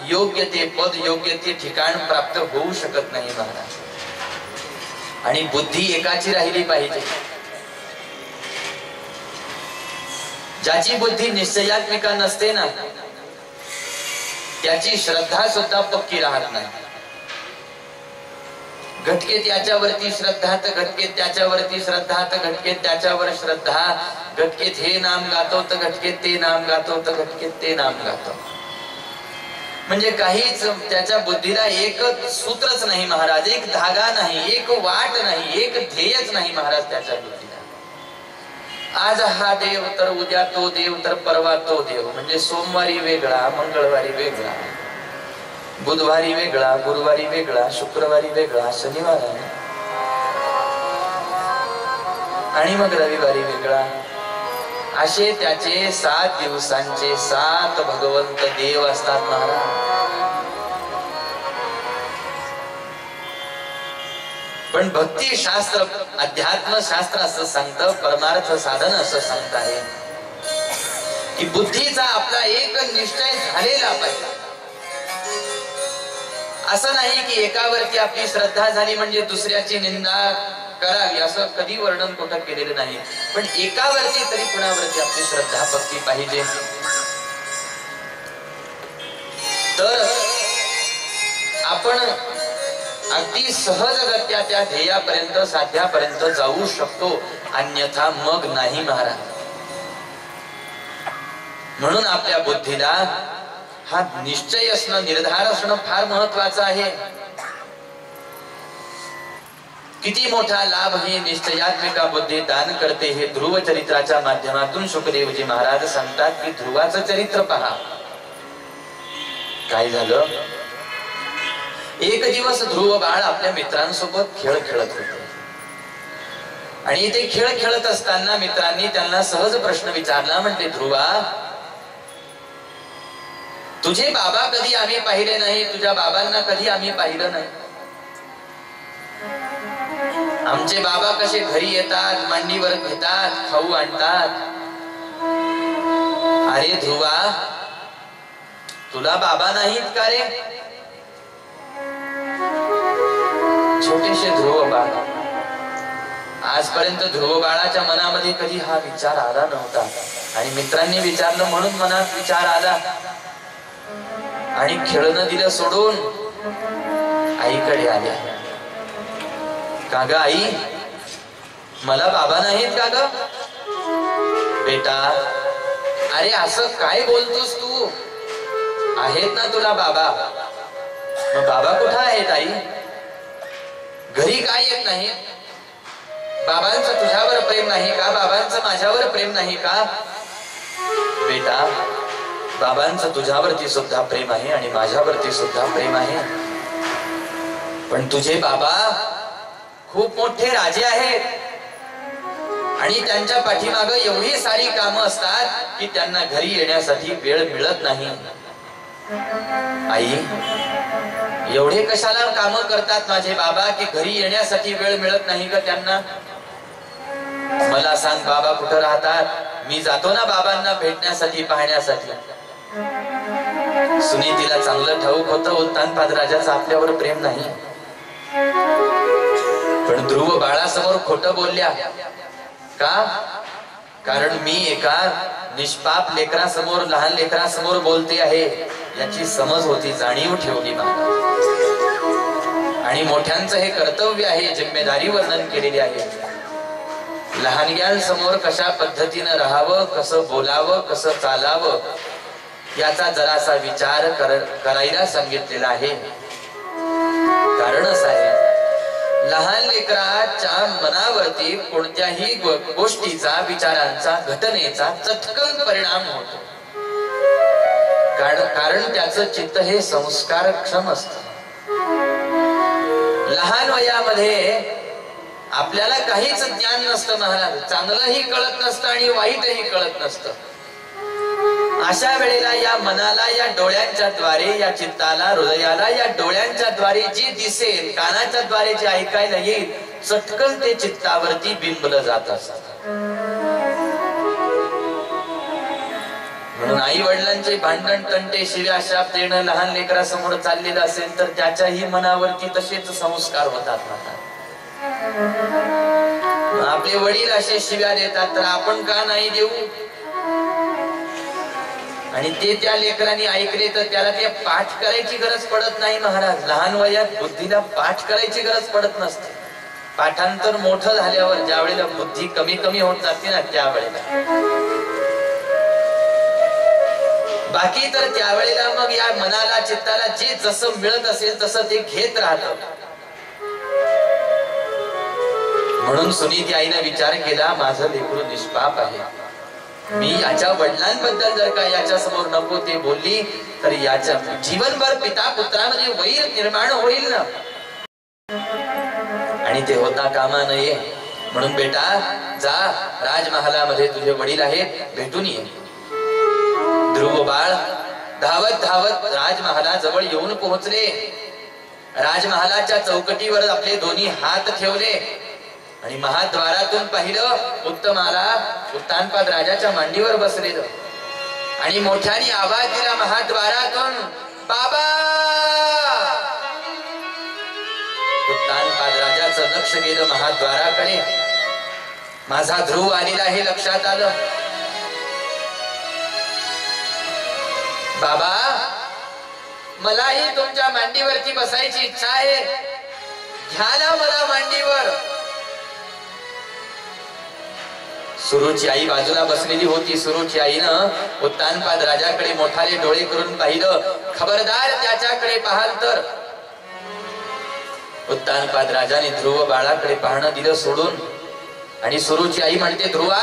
योग्य ते पद, योग्य ते ठिकाण प्राप्त होऊ शकत नाही महाराज. आणि बुद्धी एकाची राहिली पाहिजे. ज्याची बुद्धी निश्चयात्मिका नसते ना, त्याची श्रद्धा सुद्धा पक्की राहत नाही. घटकेत याच्यावरती श्रद्धा तर घटकेत त्याच्यावरती श्रद्धा तर घटकेत त्याच्यावर श्रद्धा. घटकेत हे नाम गातो तर घटकेत ते नाम गातो तर घटकेत ते नाम गातो. म्हणजे काहीच त्याच्या बुद्धीला एक सूत्रच नाही महाराज, एक धागा नाही, एक वाट नाही, एक ध्येयच नाही महाराज त्याच्या बुद्धीला. आज हा देव तर उद्या तो देव तर परवा तो देव. म्हणजे सोमवारी वेगळा, मंगळवारी वेगळा, बुधवारी वेगळा, गुरुवारी वेगळा, शुक्रवारी वेगळा, शनिवारी आणि मग रविवारी वेगळा. असे त्याचे 7 दिवसांचे 7 भगवंत देव असतात महाराज. पण भक्ती शास्त्र, अध्यात्म शास्त्र असं सांगतं, परमार्थ साधन असं सांगत आहे की बुद्धीचा आपला एक निश्चय झालेला पाहिजे. असं नाही की एकावरती आपली श्रद्धा झाली म्हणजे दुसऱ्याची निंदा करावी, असं कधी वर्णन कुठं केलेलं नाही. पण एकावरती तरी कुणावरती आपली श्रद्धा पक्की पाहिजे. तर आपण अगदी सहजगत्या त्या ध्येयापर्यंत, साध्यापर्यंत जाऊ शकतो, अन्यथा मग नाही महाराज. म्हणून आपल्या बुद्धीला हा निश्चय असणं, निर्धार असणं फार महत्वाचं आहे. किती मोठा लाभ ही निश्चयात्मिका बुद्धी दान करते हे ध्रुव चरित्राच्या माध्यमातून शुकदेवजी महाराज सांगतात की ध्रुवाचं चरित्र पहा. काय झालं, एक दिवस ध्रुव बाळ आपल्या मित्रांसोबत खेळ खेळत होते. आणि ते खेळ खेळत असताना मित्रांनी त्यांना सहज प्रश्न विचारला. म्हणते ध्रुवा, तुझे बाबा कधी आम्ही पाहिले नाही, तुझ्या बाबांना कधी आम्ही पाहिलं नाही. आमचे बाबा कसे घरी येतात, मांडीवर घेतात, खाऊ आणतात. अरे ध्रुवा, तुला बाबा नाहीत का रे? छोटेसे ध्रुव बाळ. आजपर्यंत ध्रुव बाळाच्या मनामध्ये कधी हा विचार आला नव्हता. आणि मित्रांनी विचारलं म्हणून मनात विचार आला. आणि खेळणं दिलं सोडून आईकडे आल्या. का ग आई, मला बाबा नाहीत का ग? बेटा, अरे असं काय बोलतोस तू? आहेत ना तुला बाबा. मग बाबा कुठं आहेत आई? घरी काय येत नाही? बाबांचं तुझ्यावर प्रेम नाही का? बाबांचं माझ्यावर प्रेम नाही का? बेटा, बाबांचं तुझ्यावरती सुद्धा प्रेम आहे आणि माझ्यावरती सुद्धा प्रेम आहे, पण तुझे बाबा खूप मोठे राजे आहेत आणि त्यांच्या पाठीमाग एवढी सारी कामं असतात की त्यांना घरी येण्यासाठी वेळ मिळत नाही. आई, एवढे कशाला कामं करतात माझे बाबा की घरी येण्यासाठी वेळ मिळत नाही का त्यांना? मला सांग, बाबा कुठं राहतात? मी जातो ना बाबांना भेटण्यासाठी, पाहण्यासाठी. सुनीतीला चांगलं ठाऊक होतं उत्तानपाद राजाचं आपल्यावर प्रेम नाही, पण ध्रुव बाळासमोर खोटं बोलल्या का? कारण मी एका निष्पाप लेकरासमोर, लहान लेकरासमोर बोलते आहे याची समज होती, जाणीव ठेवली मला. आणि मोठ्यांचं हे कर्तव्य आहे, जिम्मेदारी वर्णन केलेली आहे. लहानग्यांसमोर कशा पद्धतीनं राहावं, कसं बोलावं, कसं चालावं याचा जरासा विचार करायला सांगितलेला आहे. कारण असं आहे, लहान लेकराच्या मनावरती कोणत्याही गोष्टीचा, विचारांचा, घटनेचा चटकन परिणाम होतो. कारण त्याचं चित्त हे संस्कारक्षम असतं. लहान वयामध्ये आपल्याला काहीच ज्ञान नसतं महाराज, चांगलंही कळत नसतं आणि वाईटही कळत नसतं. अशा वेळेला या मनाला, या डोळ्यांच्या द्वारे, या चित्ताला, हृदयाला या डोळ्यांच्या द्वारे जे दिसेल, कानाच्या द्वारे जे ऐकायला येईल, चटकन ते चित्तावरती बिंबलं जात असत. म्हणून आई वडिलांचे भांडण, तंटे, शिव्या, शाप देणं लहान लेकरासमोर चाललेलं असेल तर त्याच्याही मनावरती तसेच संस्कार होतात. आपले वडील असे शिव्या देतात तर आपण का नाही देऊ? आणि ते त्या लेकरांनी ऐकले तर त्याला ते पाठ करायची गरज पडत नाही महाराज. लहान वयात बुद्धीला पाठ करायची गरज पडत नसते. पाठांतर मोठं झाल्यावर ज्या वेळेला बुद्धी कमी कमी होत जाते ना, त्यावेळेला. बाकी तर त्यावेळेला मग या मनाला, चित्ताला जे जसं मिळत असेल तसं ते घेत राहतं. म्हणून सुनीती आईने विचार केला, माझं लेकरू निष्पाप आहे, मी याच्या वडिलांबद्दल जर का याच्या समोर नको ते बोलली तर याच्या जीवनभर पिता पुत्रामध्ये वैर निर्माण होईल ना, आणि ते होता कामा नये. म्हणून बेटा जा, राजमहालामध्ये तुझे वडील आहेत, भेटून ये. ध्रुव बाळ धावत धावत राजमहालाजवळ येऊन पोहोचले. राजमहालाच्या चौकटीवर आपले दोन्ही हात ठेवले आणि महाद्वारातून पाहिलं, उत्तमाला उत्तानपाद राजाच्या मांडीवर बसलेलं. आणि मोठ्याने आवाज दिला महाद्वारातून, बाबा! उत्तानपाद राजाचं लक्ष गेलं महाद्वाराकडे. माझा ध्रुव आलेला हे लक्षात आलं. बाबा, मलाही तुमच्या मांडीवरती बसायची इच्छा आहे, घ्या ना मला मांडीवर. सुरूची आई बाजूला बसलेली होती. सुरूची आईनं उत्तानपाद राजाकडे मोठाले डोळे करून पाहिलं. खबरदार त्याच्याकडे पाहाल तर. उत्तानपाद राजाने ध्रुव बाळाकडे पाहणं दिलं सोडून. आणि सुरूची आई म्हणते, ध्रुवा,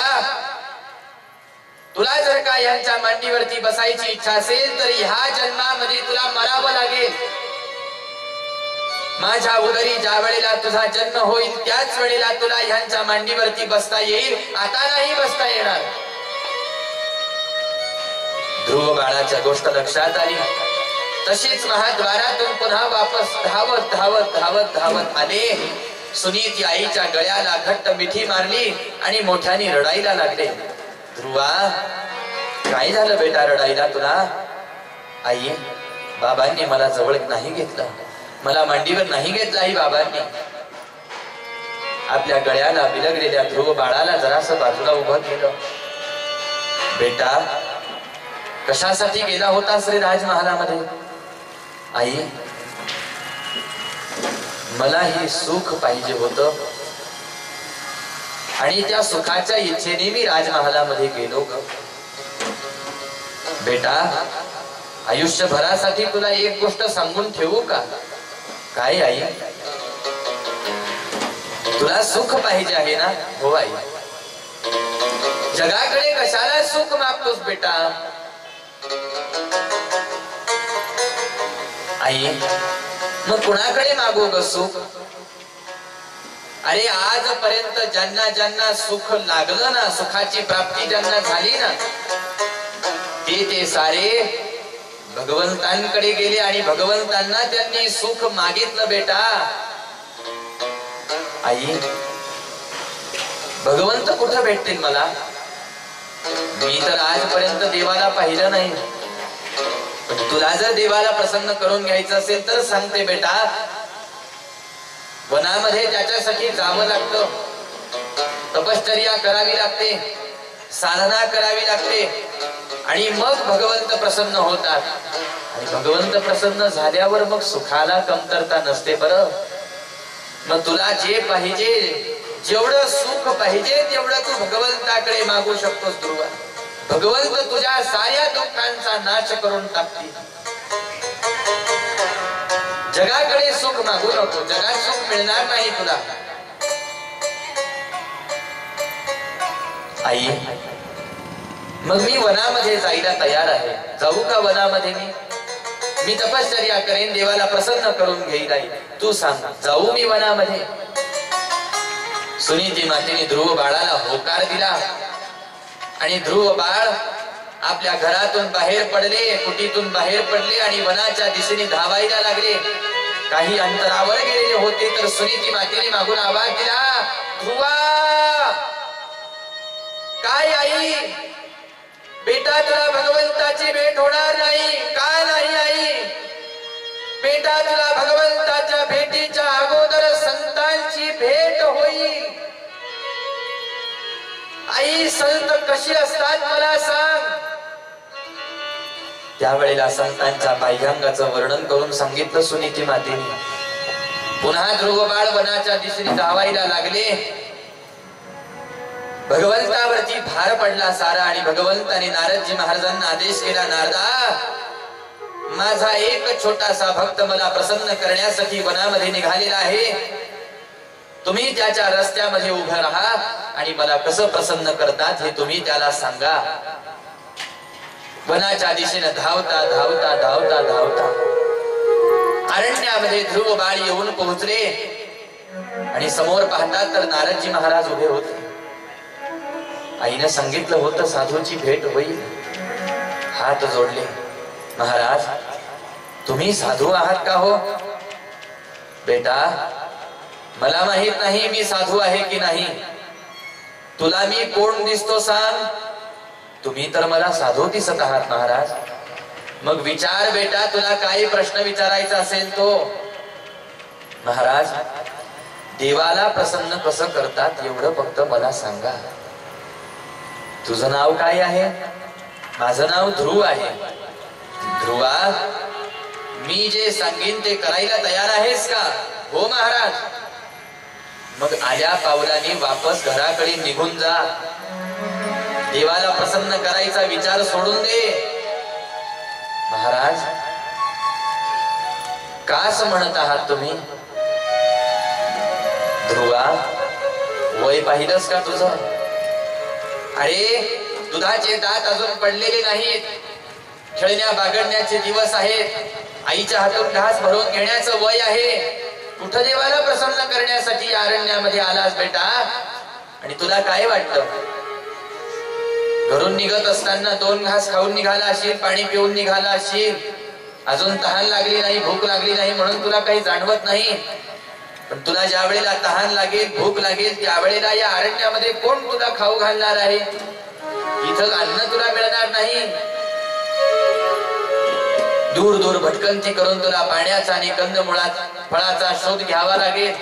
तुला जर का यांच्या मांडीवरती बसायची इच्छा असेल तर ह्या जन्मामध्ये तुला मरावं लागेल. माझ्या उदरी ज्या वेळेला तुझा जन्म होईल त्याच वेळेला तुला ह्यांच्या मांडीवरती बसता येईल, आता नाही बसता येणार. ध्रुव बाळाच्या गोष्ट लक्षात आली. तशीच महाद्वारातून पुन्हा वापस धावत धावत धावत धावत आले. सुनीती आईच्या गळ्याला घट्ट मिठी मारली आणि मोठ्याने रडायला लागले. ध्रुवा, काय झालं बेटा, रडायला तुला? आई, बाबांनी मला जवळ नाही घेतलं, मला मांडीवर नाही घेतलं आई बाबांनी. आपल्या गळ्याला बिलगलेल्या ध्रुव बाळाला जरासं बाजूला उभं केलं. बेटा, कशासाठी गेला होता श्री राजमहालामध्ये? आई, मला हे सुख पाहिजे होतं आणि त्या सुखाच्या इच्छेने मी राजमहालामध्ये गेलो. बेटा, आयुष्यभरासाठी तुला एक गोष्ट सांगून ठेवू का? काय आई? तुला सुख पाहिजे आहे ना? हो आई. जगाकडे कशाला सुख मागतोस बेटा? आई, मग कुणाकडे मागू ग सुख? अरे आजपर्यंत ज्यांना ज्यांना सुख लागलं ना, सुखाची प्राप्ती ज्यांना झाली ना, ते सारे भगवंतांकडे गेले आणि भगवंतांना त्यांनी सुख मागितलं बेटा. आई, भगवंत कुठं भेटतील मला? मी तर आजपर्यंत देवाला पाहिलं नाही. पण तुला जर देवाला प्रसन्न करून घ्यायचं असेल तर सांगते बेटा, वनामध्ये त्याच्यासाठी जावं लागतं, तपश्चर्या करावी लागते, साधना करावी लागते आणि मग भगवंत प्रसन्न होतात. आणि भगवंत प्रसन्न झाल्यावर मग सुखाला कमतरता नसते बरं. मग तुला जे पाहिजे, जेवढं सुख पाहिजे तेवढं तू भगवंताकडे मागू शकतोस ध्रुवा. भगवंत तुझ्या साऱ्या दुःखांचा नाश करून टाकतील. जगाकडे सुख मागू नको, जगात सुख मिळणार नाही तुला. आई, मग मी वनामध्ये जायला तयार आहे. जाऊ का वनामध्ये? मी तपश्चर्या करेन, देवाला प्रसन्न करून घेईल. आई, तू सांग, जाऊ मी वनामध्ये? सुनीती मातेने ध्रुव बाळाला होकार दिला आणि ध्रुव बाळ आपल्या घरातून बाहेर पडले, कुटीतून बाहेर पडले आणि वनाच्या दिशेने धावायला लागले. काही अंतरावर गेलेले होते तर सुनीती मातेने मागून आवाज दिला, ध्रुवा. काय आई? बेटा, तुला भगवंताची भेट होणार नाही. का नाही आई? बेटा, तुला भगवंताच्या भेटीच्या अगोदर संतांची भेट होईल. आई, संत कशी असतात मला सांग. त्यावेळेला संतांच्या बाह्यांगाचं वर्णन करून सांगितलं सुनीती मातेने. पुन्हा ध्रुव बाळ वनाच्या दिशेने धावायला लागले. भगवंतावरती भार पडला सारा आणि भगवंताने नारदजी महाराजांना आदेश केला, नारदा, माझा एक छोटासा भक्त मला प्रसन्न करण्यासाठी वनामध्ये निघालेला आहे. तुम्ही त्याच्या रस्त्यामध्ये उभे राहा आणि मला कसं प्रसन्न करतात हे तुम्ही त्याला सांगा. वनाच्या दिशेने धावता धावता धावता धावता अरण्यामध्ये ध्रुव बाळ येऊन पोहोचले आणि समोर पाहतात तर नारदजी महाराज उभे होते. आईने सांगितलं होतं साधूची भेट होईल. हात जोडले, महाराज तुम्ही साधू आहात का हो? बेटा, मला माहित नाही मी साधू आहे की नाही. तुला मी कोण दिसतो सांग? तुम्ही तर मला साधू दिसत आहात महाराज. मग विचार बेटा, तुला काही प्रश्न विचारायचा असेल तो. महाराज, देवाला प्रसन्न कसं करतात एवढं फक्त मला सांगा. तुझं नाव काय आहे? माझं नाव ध्रुव आहे. ध्रुवा, मी जे सांगेन ते करायला तयार आहेस का? हो महाराज. मग आल्या पावलाने वापस घराकडे निघून जा. देवाला प्रसन्न करायचा विचार सोडून दे. महाराज, का असं म्हणत आहात तुम्ही? ध्रुवा, वय पाहिलंस का तुझं? अरे, दुधाचे दात अजून पडलेले नाहीत. खेळण्या बागडण्याचे दिवस आहेत. आईच्या हातून घास भरून घेण्याचं वय आहे. कुठं देवाला प्रसन्न करण्यासाठी अरण्यामध्ये आलास बेटा? आणि तुला काय वाटतं, घरून निघत असताना 2 घास खाऊन निघाला असशील, पाणी पिऊन निघाला असशील, अजून तहान लागली नाही, भूक लागली नाही म्हणून तुला काही जाणवत नाही. पण तुला ज्या वेळेला तहान लागेल, भूक लागेल, त्यावेळेला या अरण्यामध्ये कोण तुला खाऊ घालणार आहे? इथं अन्न तुला मिळणार नाही. दूर दूर भटकंती करून तुला पाण्याचा आणि कंदमुळात फळाचा शोध घ्यावा लागेल.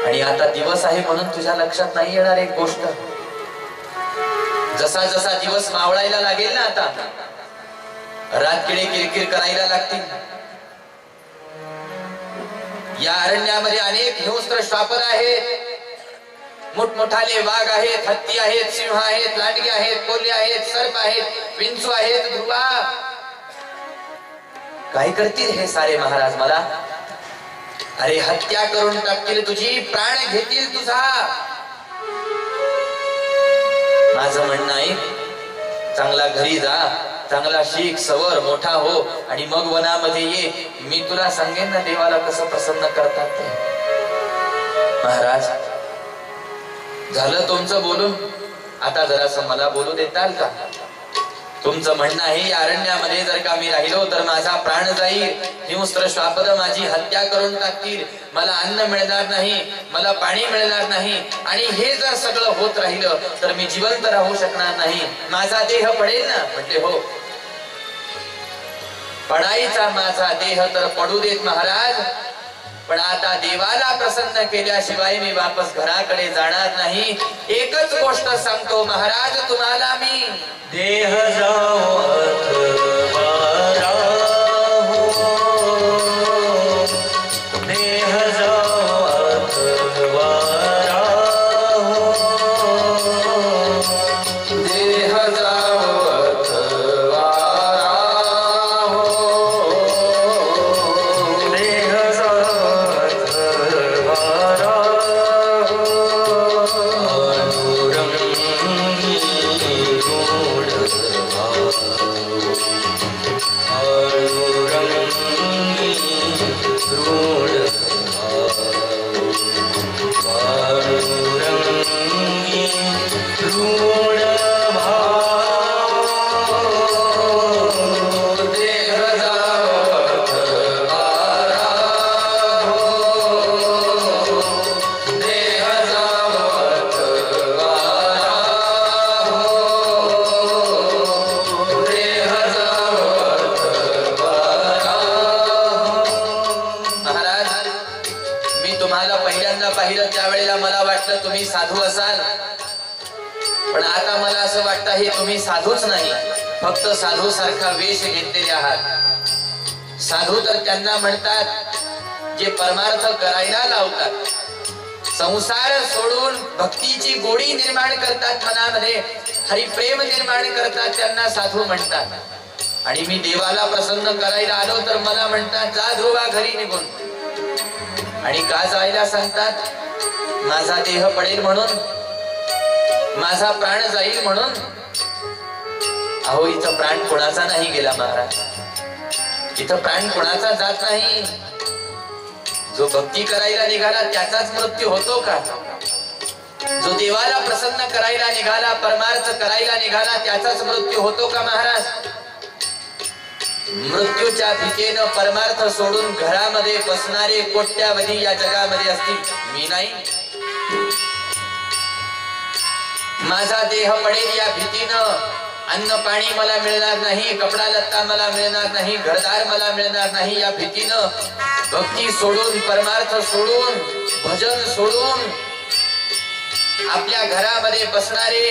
आणि आता दिवस आहे म्हणून तुझ्या लक्षात नाही येणार एक गोष्ट. जसा जसा दिवस मावळायला लागेल ना, आता रातकिडे किरकिर करायला लागतील. या अरण्यामध्ये अनेक हिंस्त्र श्वापर आहेत, मोठमोठाले वाघ आहेत, हत्ती आहेत, सिंह आहेत, लांडगे आहेत, कोल्हे आहेत, सर्प आहेत, विंचू आहेत. ध्रुवा, काय करतील हे सारे महाराज मला? अरे हत्या करून टाकतील तुझी, प्राण घेतील तुझा. माझं म्हणणं आहे, चांगला घरी जा, चांगला शिक, सवर, मोठा हो आणि मग वनामध्ये ये. मी तुला सांगेन ना देवाला कसं प्रसन्न करतात ते. महाराज, झालं तुमचं बोलून, आता जरासं मला बोलू देताल का? तुमचं म्हणणं आहे या अरण्यामध्ये जर का मी राहिलो तर माझा प्राण जाईल, हिंस्त्र श्वापद माझी हत्या करून टाकतील, मला अन्न मिळणार नाही, मला पाणी मिळणार नाही आणि हे जर सगळं होत राहिलं तर मी जिवंत राहू शकणार नाही, माझा देह पडेल ना. म्हटले हो, पडायचा माझा देह तर पडू देत महाराज, पण आता देवाला प्रसन्न केल्याशिवाय मी वापस घराकडे जाणार नाही. एकच गोष्ट सांगतो महाराज तुम्हाला मी, देह जाओ अथवा राहो, देह जाओ अथवा राहो, देह जाओ अथवा राहो, देह जाओ अथवा राहो, अनुरंगी गुण तुम्ही साधू असाल, पण आता मला असं वाटतं हे तुम्ही साधूच नाही, फक्त साधू सारखा वेश घेतलेले आहात. साधू तर त्यांना म्हणतात जे परमार्थ करायला लावतात, संसार सोडून भक्तीची गोडी निर्माण करतात, मनामध्ये हरिप्रेम निर्माण करतात, त्यांना साधू म्हणतात. आणि मी देवाला प्रसन्न करायला आलो तर मला म्हणतात जा ध्रुवा घरी निघून. आणि का जायला सांगतात? माझा देह पडेल म्हणून, माझा प्राण जाईल म्हणून. अहो, इथं प्राण कोणाचा नाही गेला महाराज, इथं प्राण कोणाचा जात नाही. जो भक्ती करायला निघाला त्याचाच मृत्यू होतो का? जो देवाला प्रसन्न करायला निघाला, परमार्थ करायला निघाला, त्याचाच मृत्यू होतो का महाराज? मृत्यूच्या भीतीनं परमार्थ सोडून घरामध्ये बसणारे कोट्यावधी या जगामध्ये असतील, मी नाही. माझा देह पडेल या भीतीनं, अन्न पाणी मला मिळणार नाही, कपडा लत्ता मला मिळणार नाही, घरदार मला मिळणार नाही, या भीतीनं भक्ती सोडून, परमार्थ सोडून, भजन सोडून आपल्या घरामध्ये बसणारे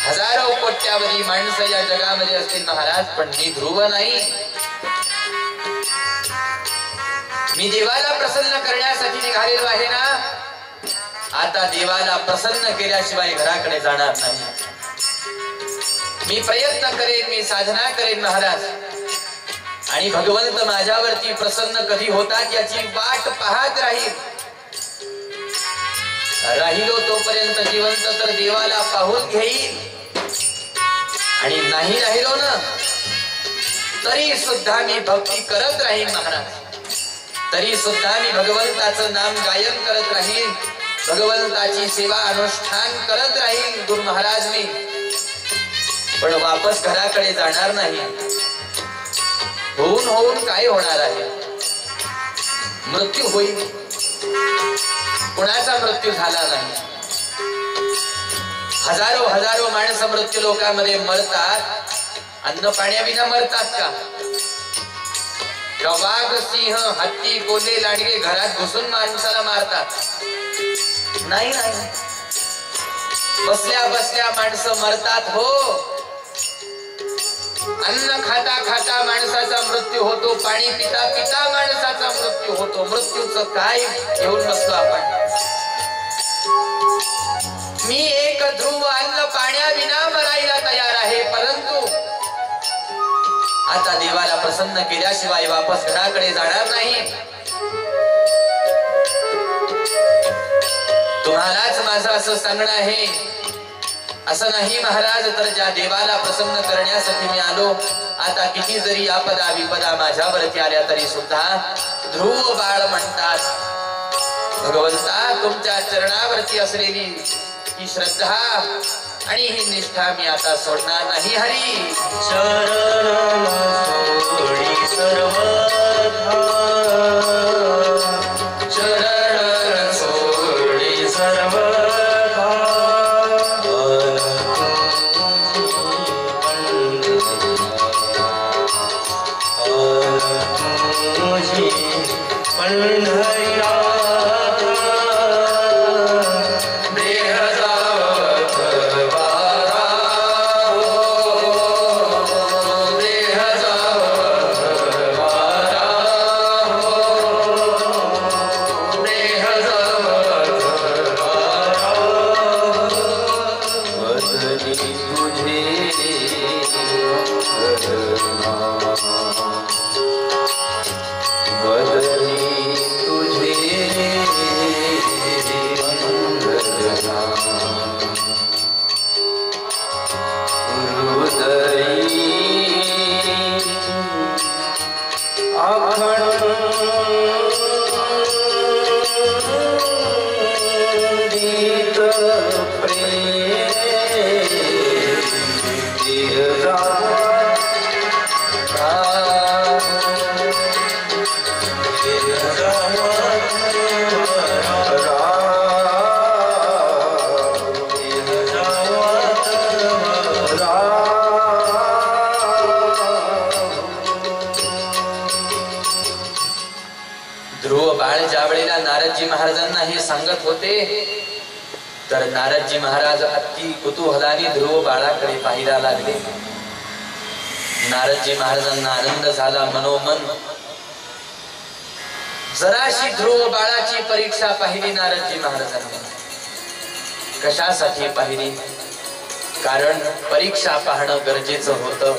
हजारो कोट्यावधी माणसं या जगामध्ये असतील महाराज, पण मी ध्रुव नाही. मी देवाला प्रसन्न करण्यासाठी निघालेलो आहे ना. आता देवाला प्रसन्न केल्याशिवाय घराकडे जाणार नाही. मी प्रयत्न करेन, मी साधना करेन महाराज, आणि भगवंत माझ्यावरती प्रसन्न कधी होतात याची वाट पाहत राहिलो तोपर्यंत जिवंत तर देवाला पाहून घेईल, आणि नाही राहिलो ना तरी सुद्धा मी भक्ती करत राहीन महाराज. तरी सुद्धा मी भगवंताचं नाम गायन करत राहीन, भगवंताची सेवा अनुष्ठान करत राहील गुरु महाराज मी, पण वापस घराकडे जाणार नाही. होऊन काय होणार आहे? मृत्यू होईल. कुणाचा मृत्यू झाला नाही. हजारो माणसं मृत्यू लोकांमध्ये मरतात, अन्न पाण्याविना मरतात का? वाघ, सिंह, हत्ती, कोल्हे, लांडगे घरात घुसून माणसाला मारतात? नाही. बसल्या बसल्या माणसं मरतात. हो, अन्न खाता खाता माणसाचा मृत्यू होतो, पाणी पिता पिता माणसाचा मृत्यू होतो. मृत्यूचं काय घेऊन बसलो आपण? मी एक ध्रुव अन्न पाण्याविना मरायला तयार आहे, परंतु आता देवाला प्रसन्न केल्याशिवाय वापस घराकडे जाणार नाही. तुम्हालाच माझं असं सांगणं आहे. असं नाही महाराज, तर ज्या देवाला प्रसन्न करण्यासाठी मी आलो, आता किती जरी आपदा विपदा माझ्यावरती आल्या तरी सुद्धा ध्रुव बाळ म्हणतात भगवंता, तुमच्या चरणावरती असलेली ही श्रद्धा आणि ही निष्ठा मी आता सोडणार नाही. हरी चरण सोडी सर्वथा, चरण सोडी सर्वथा, तुझी पंढरीनाथ नारदजी महाराजांना हे सांगत होते तर नारदजी महाराज अति कुतूहलाने ध्रुव बाळाकडे पाहायला लागले. नारदजी महाराजांना आनंद झाला मनोमन. जराशी ध्रुव बाळाची परीक्षा पाहिली नारदजी महाराजांनी. कशासाठी पाहिली? कारण परीक्षा पाहणं गरजेचं होतं.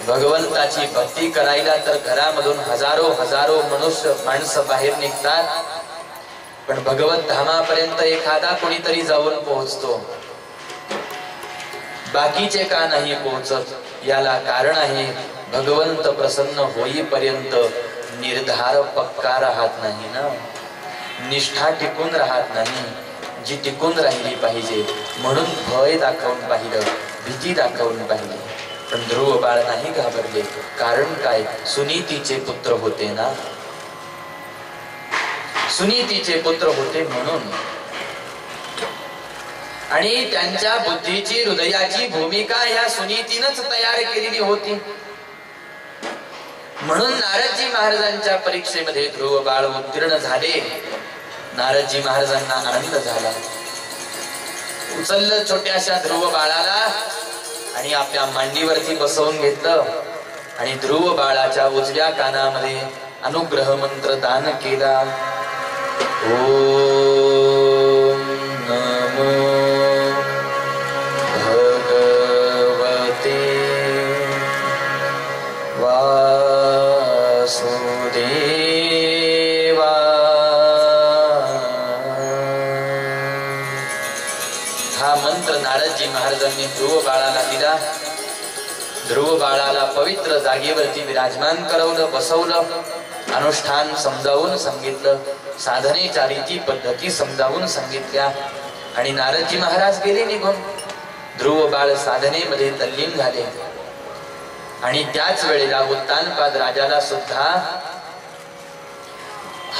भगवंताची भक्ती करायला तर घरामधून हजारो हजारो माणसं बाहेर निघतात, पण भगवत धामापर्यंत एखादा कोणीतरी जाऊन पोहोचतो, बाकीचे का नाही पोहोचत? याला कारण आहे भगवंत प्रसन्न होईपर्यंत निर्धार पक्का राहत नाही ना, निष्ठा टिकून राहत नाही, जी टिकून राहिली पाहिजे. म्हणून भय दाखवून पाहिलं, भीती दाखवून पाहिली. पण ध्रुव बाळ नाही घाबरले. कारण काय? सुनीतीचे पुत्र होते ना, सुनीतीचे पुत्र होते म्हणून. आणि त्यांच्या बुद्धीची हृदयाची भूमिका ह्या सुनीतीनंच तयार केलेली होती. म्हणून नारदजी महाराजांच्या परीक्षेमध्ये ध्रुव बाळ उत्तीर्ण झाले. नारदजी महाराजांना आनंद झाला. उचललं छोट्याशा ध्रुव बाळाला आणि आपल्या मांडीवरती बसवून घेतलं आणि ध्रुव बाळाच्या उजव्या कानामध्ये अनुग्रह मंत्र दान केला. ओम नमो भगवते वासुदेवा. हा मंत्र नारदजी महाराजांनी ध्रुव बाळाला दिला. ध्रुव बाळाला पवित्र जागेवरती विराजमान करवलं, बसवलं, अनुष्ठान समजावून सांगितलं, साधनेच्या रीती पद्धती समजावून सांगितल्या आणि नारदजी महाराज गेले निघून. ध्रुव बाळ साधनेमध्ये तल्लीन झाले. आणि त्याच वेळेला उत्तानपाद राजाला सुद्धा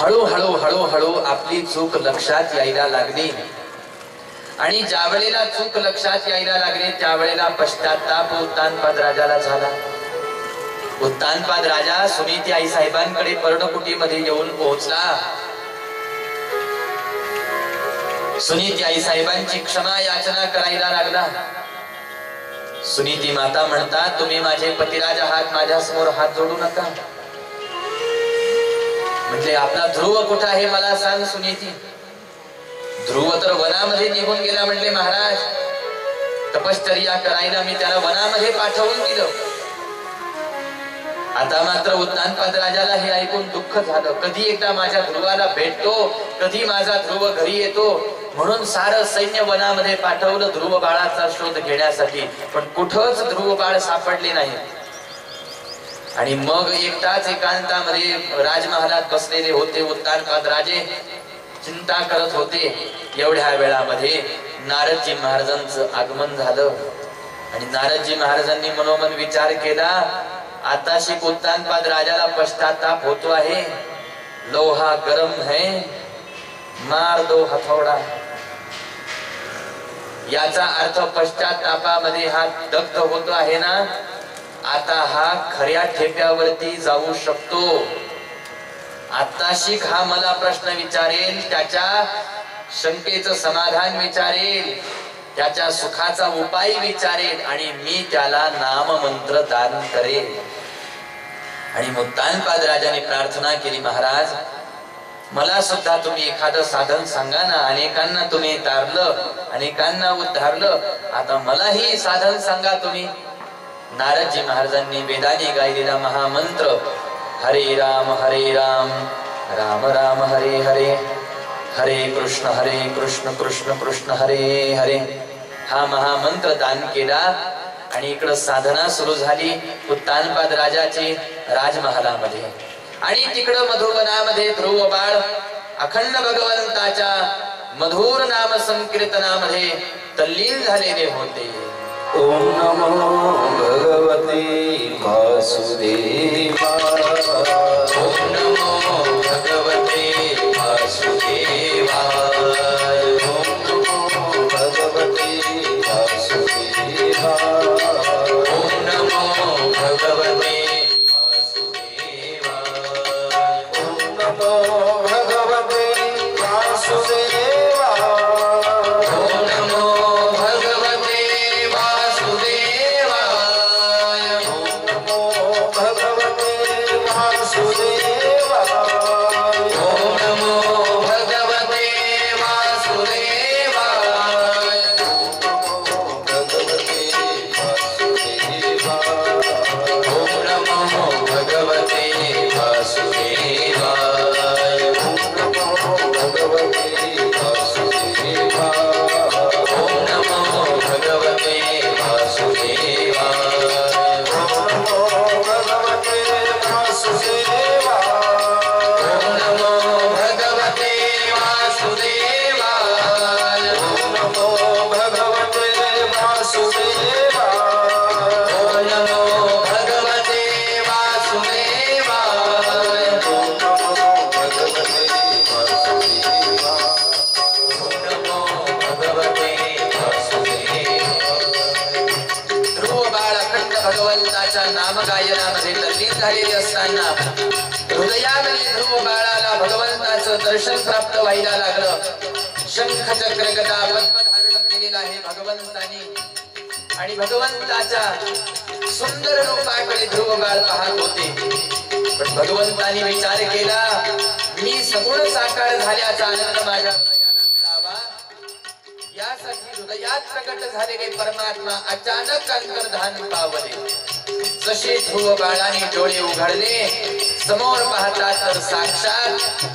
हळूहळू हळूहळू आपली चूक लक्षात यायला लागली. आणि ज्या वेळेला चूक लक्षात यायला लागली त्यावेळेला पश्चाताप उत्तानपाद राजाला झाला. उत्तानपाद राजा सुनीती आई साहेबांकडे पर्णकुटीमध्ये येऊन पोहोचला. सुनीती आई साहेबांची क्षमा याचना करायला लागला. सुनीती माता म्हणतात, तुम्ही माझे पतिराज आहात, माझ्या समोर हात जोडू नका. म्हणजे आपला ध्रुव कुठं आहे मला सांग सुनीती. ध्रुव तर वनामध्ये निघून गेला म्हणले महाराज. तपश्चर्या करायला मी त्याला वनामध्ये पाठवून दिलं. आता मात्र उत्तानपाद राजाला हे ऐकून दुःख झालं. कधी एकदा माझ्या ध्रुवाला भेटतो, कधी माझा ध्रुव घरी येतो, म्हणून सारं सैन्य वनामध्ये पाठवलं ध्रुव बाळाचा शोध घेण्यासाठी. पण कुठंच ध्रुव बाळ सापडले नाही. आणि मग एकटाच एकांतामध्ये राजमहालात बसलेले होते उत्तानपाद राजे, चिंता करत होते. एवढ्या वेळामध्ये नारदजी महाराजांचं आगमन झालं. आणि नारदजी महाराजांनी मनोमन विचार केला, आताशी उत्तानपाद राजाला पश्चाताप होतो आहे. लोहा गरम है, मार दो हथौडा. याचा अर्थ पश्चातापामध्ये हा दग्ध होतो आहे ना, आता हा खऱ्या ठेप्यावरती जाऊ शकतो. आताशी हा मला प्रश्न विचारेल, त्याच्या शंकेचं समाधान विचारेल, त्याच्या सुखाचा उपाय विचारेल आणि मी त्याला नाम मंत्र दान करेल. आणि उत्तानपाद राजाने प्रार्थना केली, महाराज मला सुद्धा तुम्ही एखादं साधन सांगा ना. अनेकांना तुम्ही तारलं, अनेकांना उद्धारलं, आता मलाही साधन सांगा तुम्ही. नारदजी महाराजांनी वेदाने गायलेला महामंत्र हरे राम राम राम हरे हरे, हरे कृष्ण कृष्ण कृष्ण हरे हरे, हा महामंत्र दान केला. आणि इकडं साधना सुरू झाली उत्तानपाद राजाची राजमहालामध्ये. आणि तिकडं मधुवनामध्ये ध्रुव बाळ अखंड भगवंताच्या मधुर नाम संकीर्तनामध्ये तल्लीन झालेले होते. ओम नमो भगवते वासुदेवाय. ओम नमो भगवते वासुदेवाय. ओम नमो भगवते वासुदेवाय. ओम नमो भगवते ओम नमो भगवते वासुदेवाय. ओम नमो भगवते वासुदेवाय. ओम नमो भगवते वासुदेवाय. ओम नमो भगवते वासुदेवाय. ओम नमो भगवते वासुदेवाय. ओम नमो भगवते वासुदेवाय. ओम नमो भगवते वासुदेवाय. ओम नमो भगवते वासुदेवाय. ओम नमो भगवते वासुदेवाय. ओम नमो भगवते वासुदेवाय. ध्रुव बाळ अखंड भगवंताच्या नामगायनामध्ये तल्लीन झालेले असताना हृदयामध्ये ध्रुव बाळाला भगवंताचं दर्शन प्राप्त व्हायला लागलं. शंख चक्र गदा पद्म धारण केलेला आहे भगवंतानी. आणि भगवंताच्या सुंदर रूपाकडे ध्रुव बाळ पाहत होते. पण भगवंतानी विचार केला, मी सगुण साकार झाल्याचा आनंद माझ्या हृदयाला मिळावा, यासाठी हृदयात प्रकट झालेले परमात्मा अचानक अंतर्धान पावले. जसे ध्रुव बाळाने डोळे उघडले, समोर पाहतात तर साक्षात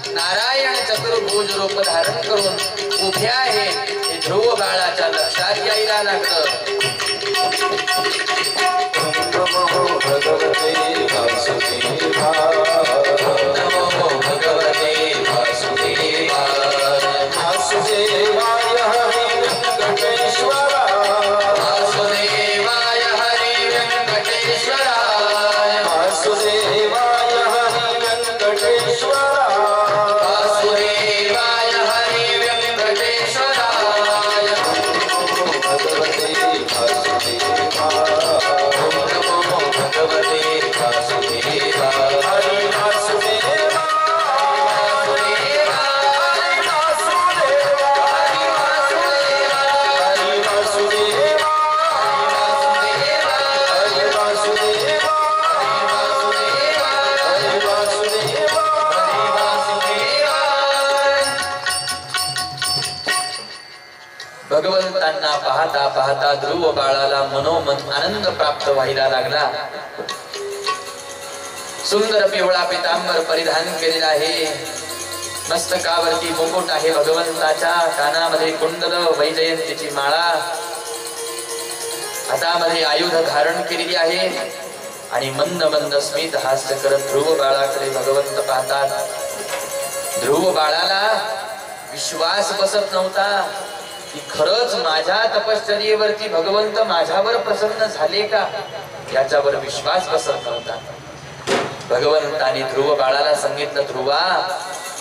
नारायण चतुर्भुज रूप धारण करून उभे आहे. हे ध्रुव बाळाच्या लक्षात यायला लागलं. ओम नमो भगवते वासुदेवाय. ओम नमो भगवते वासुदेवाय. वासुदेवाय हरि वेंकटेश्वराय. वासुदेवाय हरि वेंकटेश्वराय. वासुदेवाय हरि वेंकटेश्वराय. वासुदेवाय हरि वेंकटेश्वराय. भगवते वासुदेवाय. ओम नमो भगवते वासुदेवाय. हरि वासुदेवाय. भगवंतांना पाहता पाहता ध्रुव बाळाला मनोमन आनंद प्राप्त व्हायला लागला. सुंदर पिवळा पितांबर परिधान केलेला आहे, मस्तकावरती मुकुट आहे भगवंताच्या, कानामध्ये कुंडल, वैजयंतीची माळा, हातामध्ये आयुध धारण केलेली आहे आणि मंद मंद स्मित हास्य करत ध्रुव बाळाकडे भगवंत पाहतात। ध्रुव बाळाला विश्वास बसत नव्हता की खरंच माझ्या तपश्चर्येवरती भगवंत माझ्यावर प्रसन्न झाले का, याच्यावर विश्वास बसत नव्हता। भगवंताने ध्रुव बाळाला सांगितलं, ध्रुवा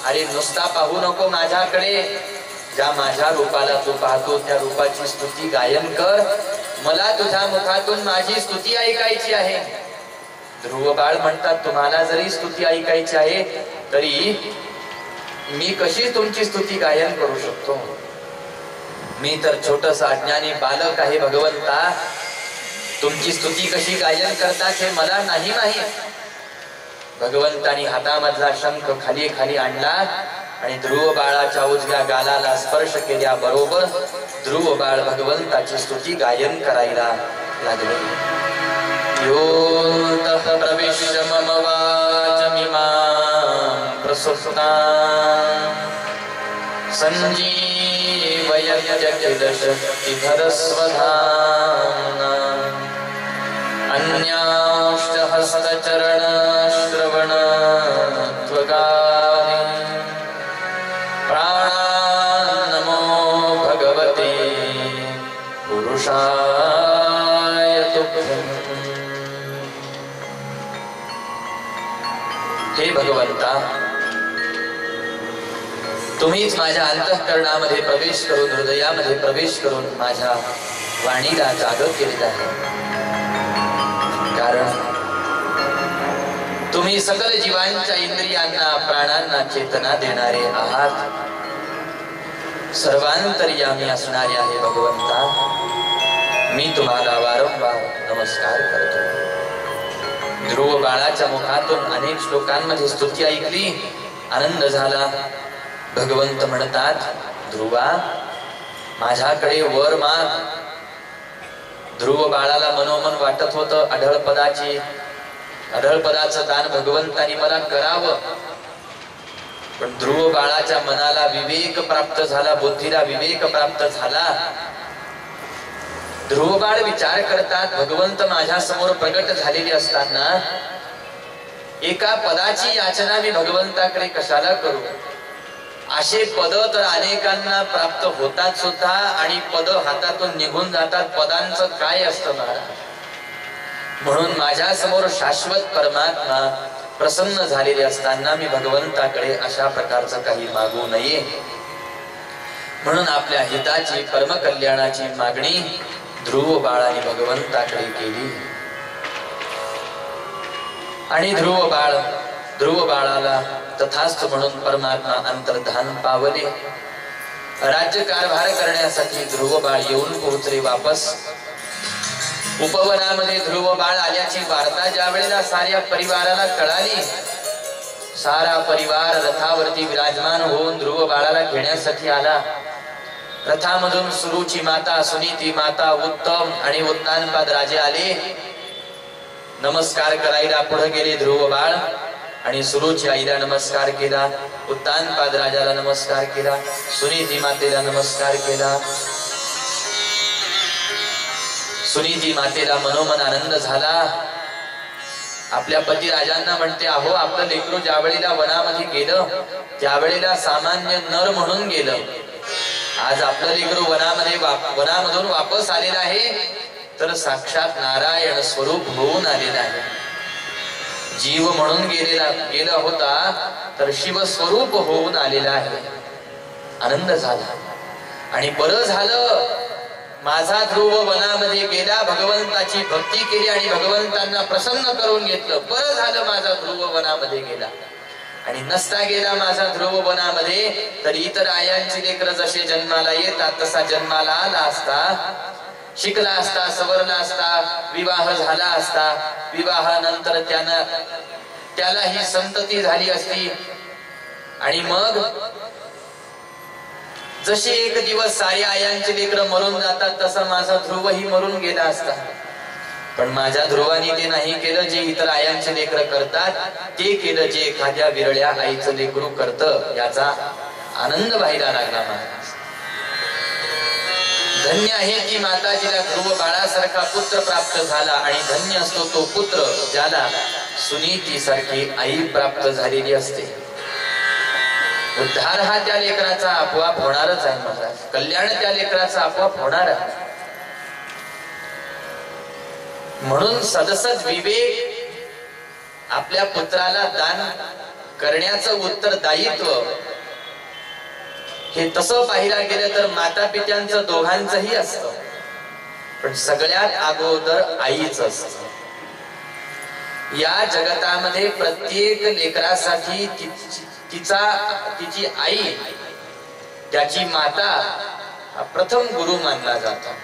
अरे नुसता पाहू नको माझ्याकडे, ज्या माझ्या रूपाला तू पाहतो त्या रूपाची स्तुती गायन कर, मला तुझ्या मुखातून माझी स्तुती ऐकायची आहे। ध्रुव बाळ म्हणतात, तुम्हाला जरी स्तुती ऐकायची आहे तरी मी कशी तुमची स्तुती गायन करू शकतो, मी तर छोटसा अज्ञानी बालक आहे भगवंता, तुमची स्तुती कशी गायन करतात हे मला नाही माहित। भगवंतानी हातामधला शंख खाली खाली आणला आणि ध्रुव बाळाच्या उजव्या गालाला स्पर्श केल्याबरोबर ध्रुव बाळ भगवंताची स्तुती गायन करायला लागले। योऽन्तः प्रविश्य मम वाचमिमां प्रसुप्तां सञ्जीवयत्य किल शक्तिधरस्वधाम्ना अन्याश्च हस्तचरणश्रवणत्वगानि प्राणान् नमो भगवते पुरुषाय तुभ्यम्। हे भगवंता, तुम्हीच माझ्या अंतःकरणामध्ये प्रवेश करून, हृदयामध्ये प्रवेश करून माझ्या वाणीला जागृत केलेला आहे, कारण तुम्ही सकल जीवांच्या इंद्रियांना, प्राणांना चेतना देणारे आहात, सर्वांतर्यामी असणारे आहे भगवंता। मी तुम्हाला वारंवार नमस्कार करतो। ध्रुव बाळाच्या मुखातून अनेक श्लोकांमध्ये स्तुती ऐकली, आनंद झाला। भगवंत म्हणतात, ध्रुवा माझ्याकडे वर माग। ध्रुव बाळाला मनोमन वाटत होतं अढळपदाचं दान भगवंतानी मला करावं, पण ध्रुव बाळाच्या मनाला विवेक प्राप्त झाला, बुद्धीला विवेक प्राप्त झाला। ध्रुव बाळ विचार करतात, भगवंत माझ्या समोर प्रगट झालेले असताना एका पदाची याचना मी भगवंताकडे कशाला करू, असे पद तर अनेकांना प्राप्त होतात सुद्धा आणि पद हातातून निघून जातात, पदांचं काय असतं महाराज, म्हणून माझ्या समोर शाश्वत परमात्मा प्रसन्न झालेले असताना मी भगवंताकडे अशा प्रकारचं काही मागू नये, म्हणून आपल्या हिताची, परमकल्याणाची मागणी ध्रुव बाळाने भगवंताकडे केली। आणि ध्रुव बाळाला तथास्तु म्हणून परमात्मा अंतर्धान पावले। राज्य कारभार करण्यासाठी ध्रुव बाळ येऊन पोहोचले वापस। उपवनामध्ये ध्रुव बाळ आल्याची वार्ता ज्या वेळेला साऱ्या परिवाराला कळाली, सारा परिवार रथावरती विराजमान होऊन ध्रुव बाळाला घेण्यासाठी आला। रथामधून सुरुची माता, सुनीती माता, उत्तम आणि उत्तानपाद राजे आले। नमस्कार करायला पुढे गेले ध्रुव बाळ आणि सुरुची आईला नमस्कार केला, उत्तानपाद राजाला नमस्कार केला, सुनीती मातेला नमस्कार केला। सुनीती मातेला मनोमन आनंद झाला। आपल्या पती राजांना म्हणते, अहो आपलं लेकरू ज्या वेळेला वनामध्ये गेलं त्यावेळेला सामान्य नर म्हणून गेलं, आज आपलं लेकरू वनामधून वापस आलेलं आहे तर साक्षात नारायण स्वरूप होऊन आलेला आहे। जीव म्हणून गेला होता तर शिव स्वरूप होऊन आलेला आहे। आनंद झाला आणि बरं झालं माझा ध्रुव वनामध्ये गेला, भगवंताची भक्ती केली आणि भगवंतांना प्रसन्न करून घेतलं। बरं झालं माझा ध्रुव वनामध्ये गेला, आणि नसता गेला माझा ध्रुव वनामध्ये तर इतर आयांची लेकरं जसे जन्माला येतात तसा जन्माला आला असता, शिकला असता, सवरला असता, विवाह झाला असता, विवाहानंतर त्याला ही संतती झाली असती, आणि मग जसे एक दिवस साऱ्या आयांचे लेकरं मरून जातात तसा माझा ध्रुवही मरून गेला असता। पण माझ्या ध्रुवानी ते नाही केलं जे इतर आयांचे लेकरं करतात, ते केलं जे एखाद्या विरळ्या आईचं लेकरू करतं. याचा आनंद व्हायला लागला महाराज. धन्य आहे ती माता जिला ध्रुव बाळासारखा पुत्र प्राप्त झाला, आणि धन्य असतो तो पुत्र ज्याला सुनीती सारखी आई प्राप्त झालेली असते. उद्धार हा त्या लेकराचा आपोआप होणारच आहे महाराज. कल्याण त्या लेकराचा आपोआप होणार आहे. म्हणून सदसद विवेक आपल्या पुत्राला दान करण्याचं उत्तरदायित्व हे तसं पाहिला गेलं तर माता पित्यांचं दोघांचंही असतं, पण सगळ्यात अगोदर आईच असत. या जगतामध्ये प्रत्येक लेकरासाठी तिची आई, त्याची माता हा प्रथम गुरु मानला जातो.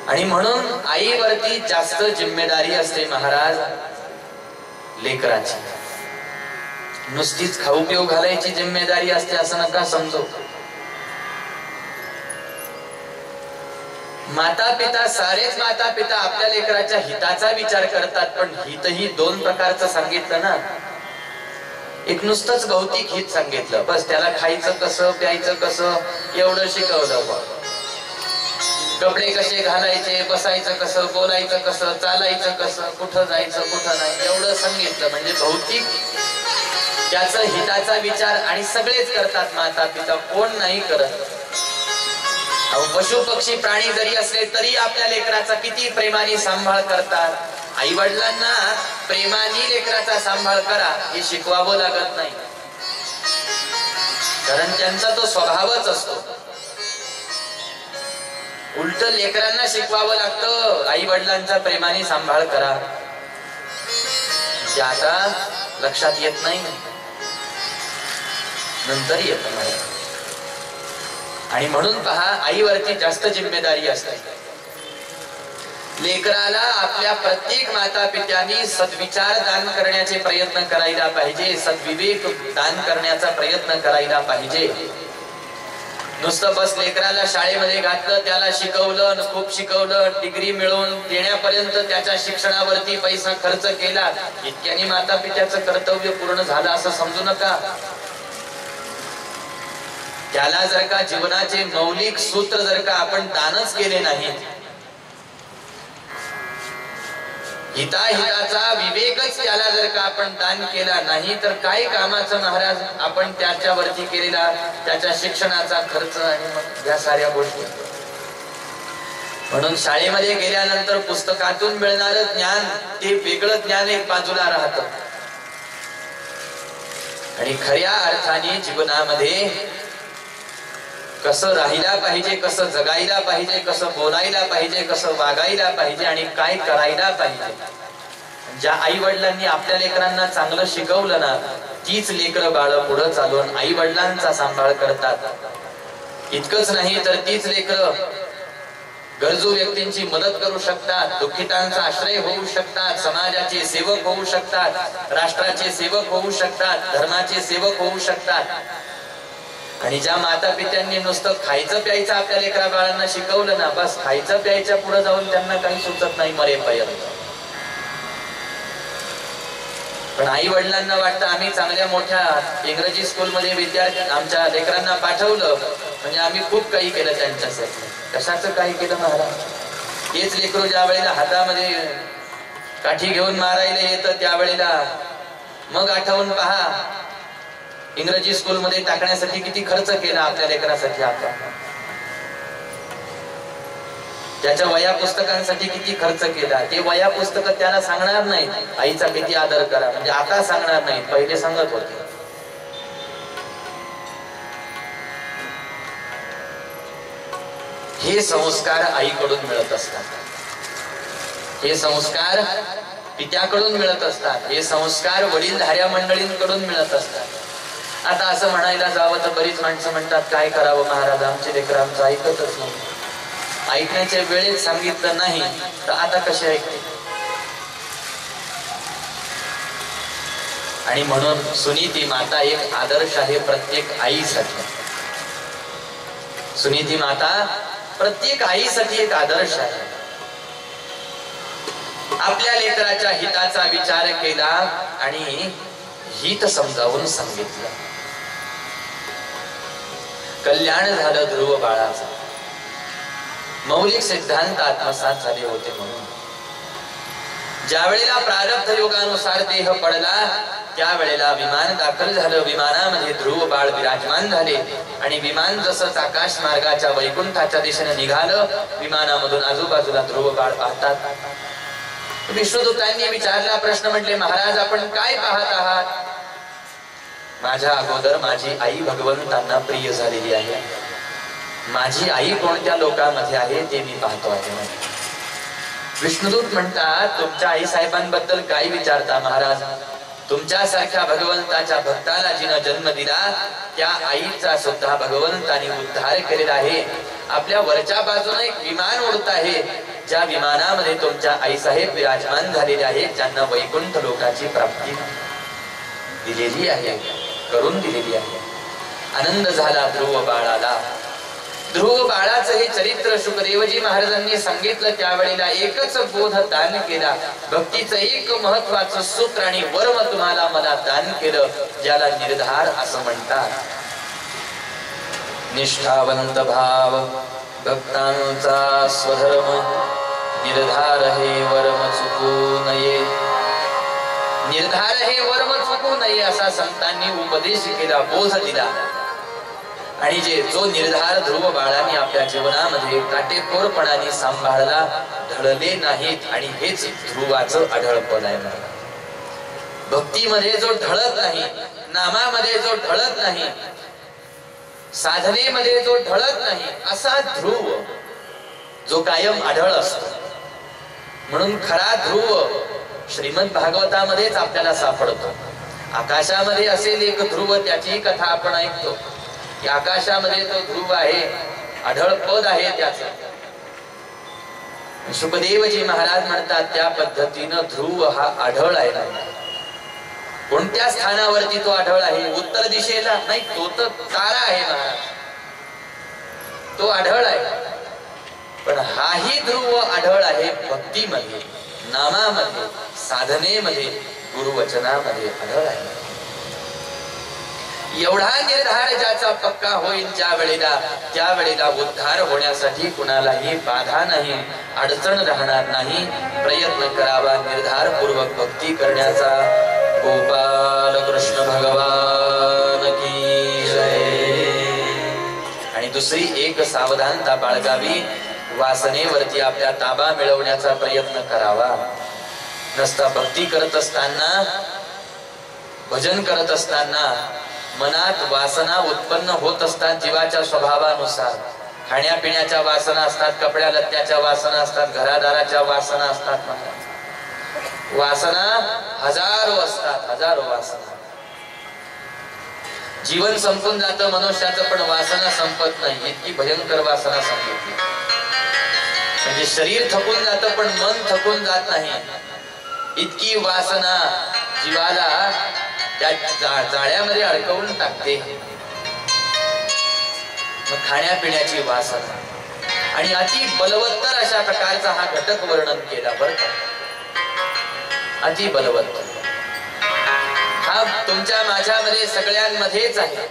आणि म्हणून आईवरती जास्त जिम्मेदारी असते महाराज लेकराची. नुसतीच खाऊ पिऊ घालायची जिम्मेदारी असते असं नका समजू. माता पिता, सारेच माता पिता आपल्या लेकराच्या हिताचा विचार करतात, पण हितही दोन प्रकारचं सांगितलं ना. एक नुसतंच भौतिक हित सांगितलं, बस त्याला खायचं कसं, प्यायचं कसं एवढं शिकवलं. कपडे कसे घालायचे, बसायचं कसं, बोलायचं कसं, चालायचं कसं, कुठं जायचं कुठं नाही एवढं सांगितलं. म्हणजे भौतिक त्याचा हिताचा विचार आणि सगळेच करतात माता पिता, कोण नाही करत. पशु पक्षी प्राणी जरी असले तरी आपल्या लेकराचा किती प्रेमाने सांभाळ करतात. आई वडिलांना प्रेमाने लेकराचा सांभाळ करा हे शिकवावं लागत नाही, कारण त्यांचा तो स्वभावच असतो. उलट लेकरांना शिकवावं लागतं आई वडिलांचा प्रेमाने सांभाळ करा. ते आता लक्षात येत नाही, नंतर येत नाही. आणि म्हणून पहा, आईवरती जास्त जिम्मेदारी असते. लेकराला आपल्या प्रत्येक माता पित्यांनी सद्विचार दान करण्याचे प्रयत्न करायला पाहिजे, सद्विवेक दान करण्याचा प्रयत्न करायला पाहिजे. नुसतं बस लेकराला शाळेमध्ये घातलं, त्याला शिकवलं, खूप शिकवलं, डिग्री मिळवून देण्यापर्यंत त्याच्या शिक्षणावरती पैसा खर्च केला, इतक्यानी माता पित्याचं कर्तव्य पूर्ण झालं असं समजू नका. त्याला जर का जीवनाचे मौलिक सूत्र जर का आपण दानच केले नाही, हिताचा विवेकच त्याला जर का आपण दान केला नाही, तर काय कामाचं महाराज आपण त्याच्यावरती केलेला त्याच्या शिक्षणाचा खर्च आणि मग या साऱ्या गोष्टी. म्हणून शाळेमध्ये गेल्यानंतर पुस्तकातून मिळणारं ज्ञान ते वेगळं ज्ञान एक बाजूला राहतं, आणि खऱ्या अर्थाने जीवनामध्ये कसं राहिला पाहिजे, कसं जगायला पाहिजे, कसं बोलायला पाहिजे, कसं वागायला पाहिजे आणि काय करायला पाहिजे. ज्या आई वडिलांनी आपल्या लेकरांना चांगलं शिकवलं ना, तीच लेकरं बाळ पुढे चालून आई वडिलांचा सांभाळ करतात. इतकंच नाही तर तीच लेकरं गरजू व्यक्तींची मदत करू शकतात, दुःखितांचा आश्रय होऊ शकतात, समाजाचे सेवक होऊ शकतात, राष्ट्राचे सेवक होऊ शकतात, धर्माचे सेवक होऊ शकतात. आणि ज्या माता पित्यांनी नुसतं खायचं प्यायचं आपल्या लेकरा बाळांना शिकवलं ना, बस खायचं प्यायच्या पुढे जाऊन त्यांना काही सुचत नाही मरेपर्यंत. पण आई वडिलांना वाटतं आम्ही चांगल्या मोठ्या इंग्रजी स्कूलमध्ये विद्यार्थी आमच्या लेकरांना पाठवलं म्हणजे आम्ही खूप काही केलं त्यांच्यासाठी. कशाचं काही केलं महाराज? हेच लेकरू ज्या वेळेला हातामध्ये काठी घेऊन मारायला येतं त्यावेळेला मग आठवून पहा, इंग्रजी स्कूल मध्ये टाकण्यासाठी किती खर्च केला आपल्या लेकरासाठी आपण. त्याच्या वया पुस्तकांसाठी किती खर्च केला. ते वया पुस्तक त्याला सांगणार नाही आईचा किती आदर करा, म्हणजे आता सांगणार नाही, पहिले सांगत होते. हे संस्कार आईकडून मिळत असतात, हे संस्कार पित्याकडून मिळत असतात, हे संस्कार वडीलधाऱ्या मंडळींकडून मिळत असतात. आता असं म्हणायला जावं तर बरीच माणसं म्हणतात काय करावं महाराज, आमचे लेकरं आमचं ऐकतच नाही. ऐकण्याच्या वेळेत सांगितलं नाही तर आता कसे ऐकते. आणि म्हणून सुनीती माता एक आदर्श आहे प्रत्येक आईसाठी. सुनीती माता प्रत्येक आईसाठी एक आदर्श आहे. आपल्या लेकराच्या हिताचा विचार केला आणि हित समजावून सांगितलं. कल्याण झालं ध्रुव बाळाचं. मौलिक सिद्धांत आत्मसात झाले होते. म्हणून ज्या वेळेला प्रारब्ध योगानुसार देह पडला त्यावेळेला विमान दाखल झालं. विमानामध्ये ध्रुव बाळ विराजमान झाले आणि विमान जसंच आकाश मार्गाच्या वैकुंठाच्या दिशेने निघालं, विमानामधून आजूबाजूला ध्रुव बाळ पाहतात. विष्णुदूतांनी विचारला प्रश्न, म्हटले महाराज आपण काय पाहत आहात? माझ्या अगोदर माझी आई भगवंतांना प्रिय झालेली आहे. माझी आई कोणत्या लोकांमध्ये आहे ते मी पाहतो आहे. विष्णुदूत म्हणतात तुमच्या आई साहेबांबद्दल काय विचारता महाराज? तुमच्यासारख्या भगवंताच्या भक्ताला जिने जन्म दिला त्या आईचा सुद्धा भगवंतांनी उद्धार केलेला आहे. आपल्या वरच्या बाजूने एक विमान उडत आहे, ज्या विमानामध्ये तुमच्या आई साहेब विराजमान झालेले आहेत, ज्यांना वैकुंठ लोकाची प्राप्ती दिलेली आहे, करून दिलेली आहे. आनंद झाला ध्रुव बाळाला. ध्रुव बाळाचं हे चरित्र शुकदेवजी महाराजांनी सांगितलं. त्यावेळेला एकच बोध दान केला, भक्तीचं एक महत्वाचं सूत्र आणि वर्म तुम्हाला मला दान केलं, ज्याला निर्धार असं म्हणतात. निष्ठावंत भाव भक्तांचा स्वधर्म, निर्धार हे वर्म चुकू नये. निर्धार हे वर्म चुकू नये असा संतांनी उपदेश केला, बोध दिला. आणि जो निर्धार ध्रुव बाळांनी आपल्या जीवनामध्ये काटेकोरपणाने सांभाळला, ढळले नाहीत. आणि हेच ध्रुवाचं आढळपण आहे. भक्तीमध्ये जो ढळत नाही, नामामध्ये जो ढळत नाही, साधनेमध्ये जो ढळत नाही, असा ध्रुव जो कायम आढळ असतो. म्हणून खरा ध्रुव श्रीमद भागवतामध्येच आपल्याला सापडतो. आकाशामध्ये असेल एक ध्रुव, त्याची कथा आपण ऐकतो की आकाशामध्ये तो ध्रुव आहे, आढळ पद आहे त्याचं. शुकदेवजी महाराज म्हणतात त्या पद्धतीनं ध्रुव हा आढळ आहे. कोणत्या स्थानावरती तो आढळ आहे? उत्तर दिशेला नाही, तो तर तारा आहे महाराज, तो आढळ आहे. पण हाही ध्रुव आढळ आहे भक्तीमध्ये, नामामध्ये, साधनेमध्ये, गुरुवचनामध्ये आढळ आहे. एवढा निर्धार ज्याचा पक्का होईल त्यावेळेला उद्धार होण्यासाठी कुणालाही बाधा नाही, अडचण राहणार नाही. प्रयत्न करावा निर्धार पूर्वक भक्ती करण्याचा. गोपाल कृष्ण भगवान की जय. आणि दुसरी एक सावधानता बाळगावी, वासनेवरती आपल्या ताबा मिळवण्याचा प्रयत्न करावा. नसता भक्ती करत असताना, भजन करत असताना मनात वासना उत्पन्न होत असतात. जीवाच्या स्वभावानुसार खाण्यापिण्याच्या वासना असतात, कपड्या लत्त्याच्या वासना असतात, घरादाराच्या वासना असतात. वासना हजारो असतात, हजारो वासना. जीवन संपून जातं मनुष्याचं, पण वासना संपत नाही. इतकी भयंकर वासना सांगितली. म्हणजे शरीर थकून जातं पण मन थकून जात नाही, इतकी वासना जीवाला त्या जाळ्यामध्ये अडकवून टाकते. मग खाण्यापिण्याची वासना आणि अति बलवत्तर अशा प्रकारचा हा घटक वर्णन केला. बरं का, अति बलवत्तर हा तुमच्या माझ्यामध्ये सगळ्यांमध्येच आहे.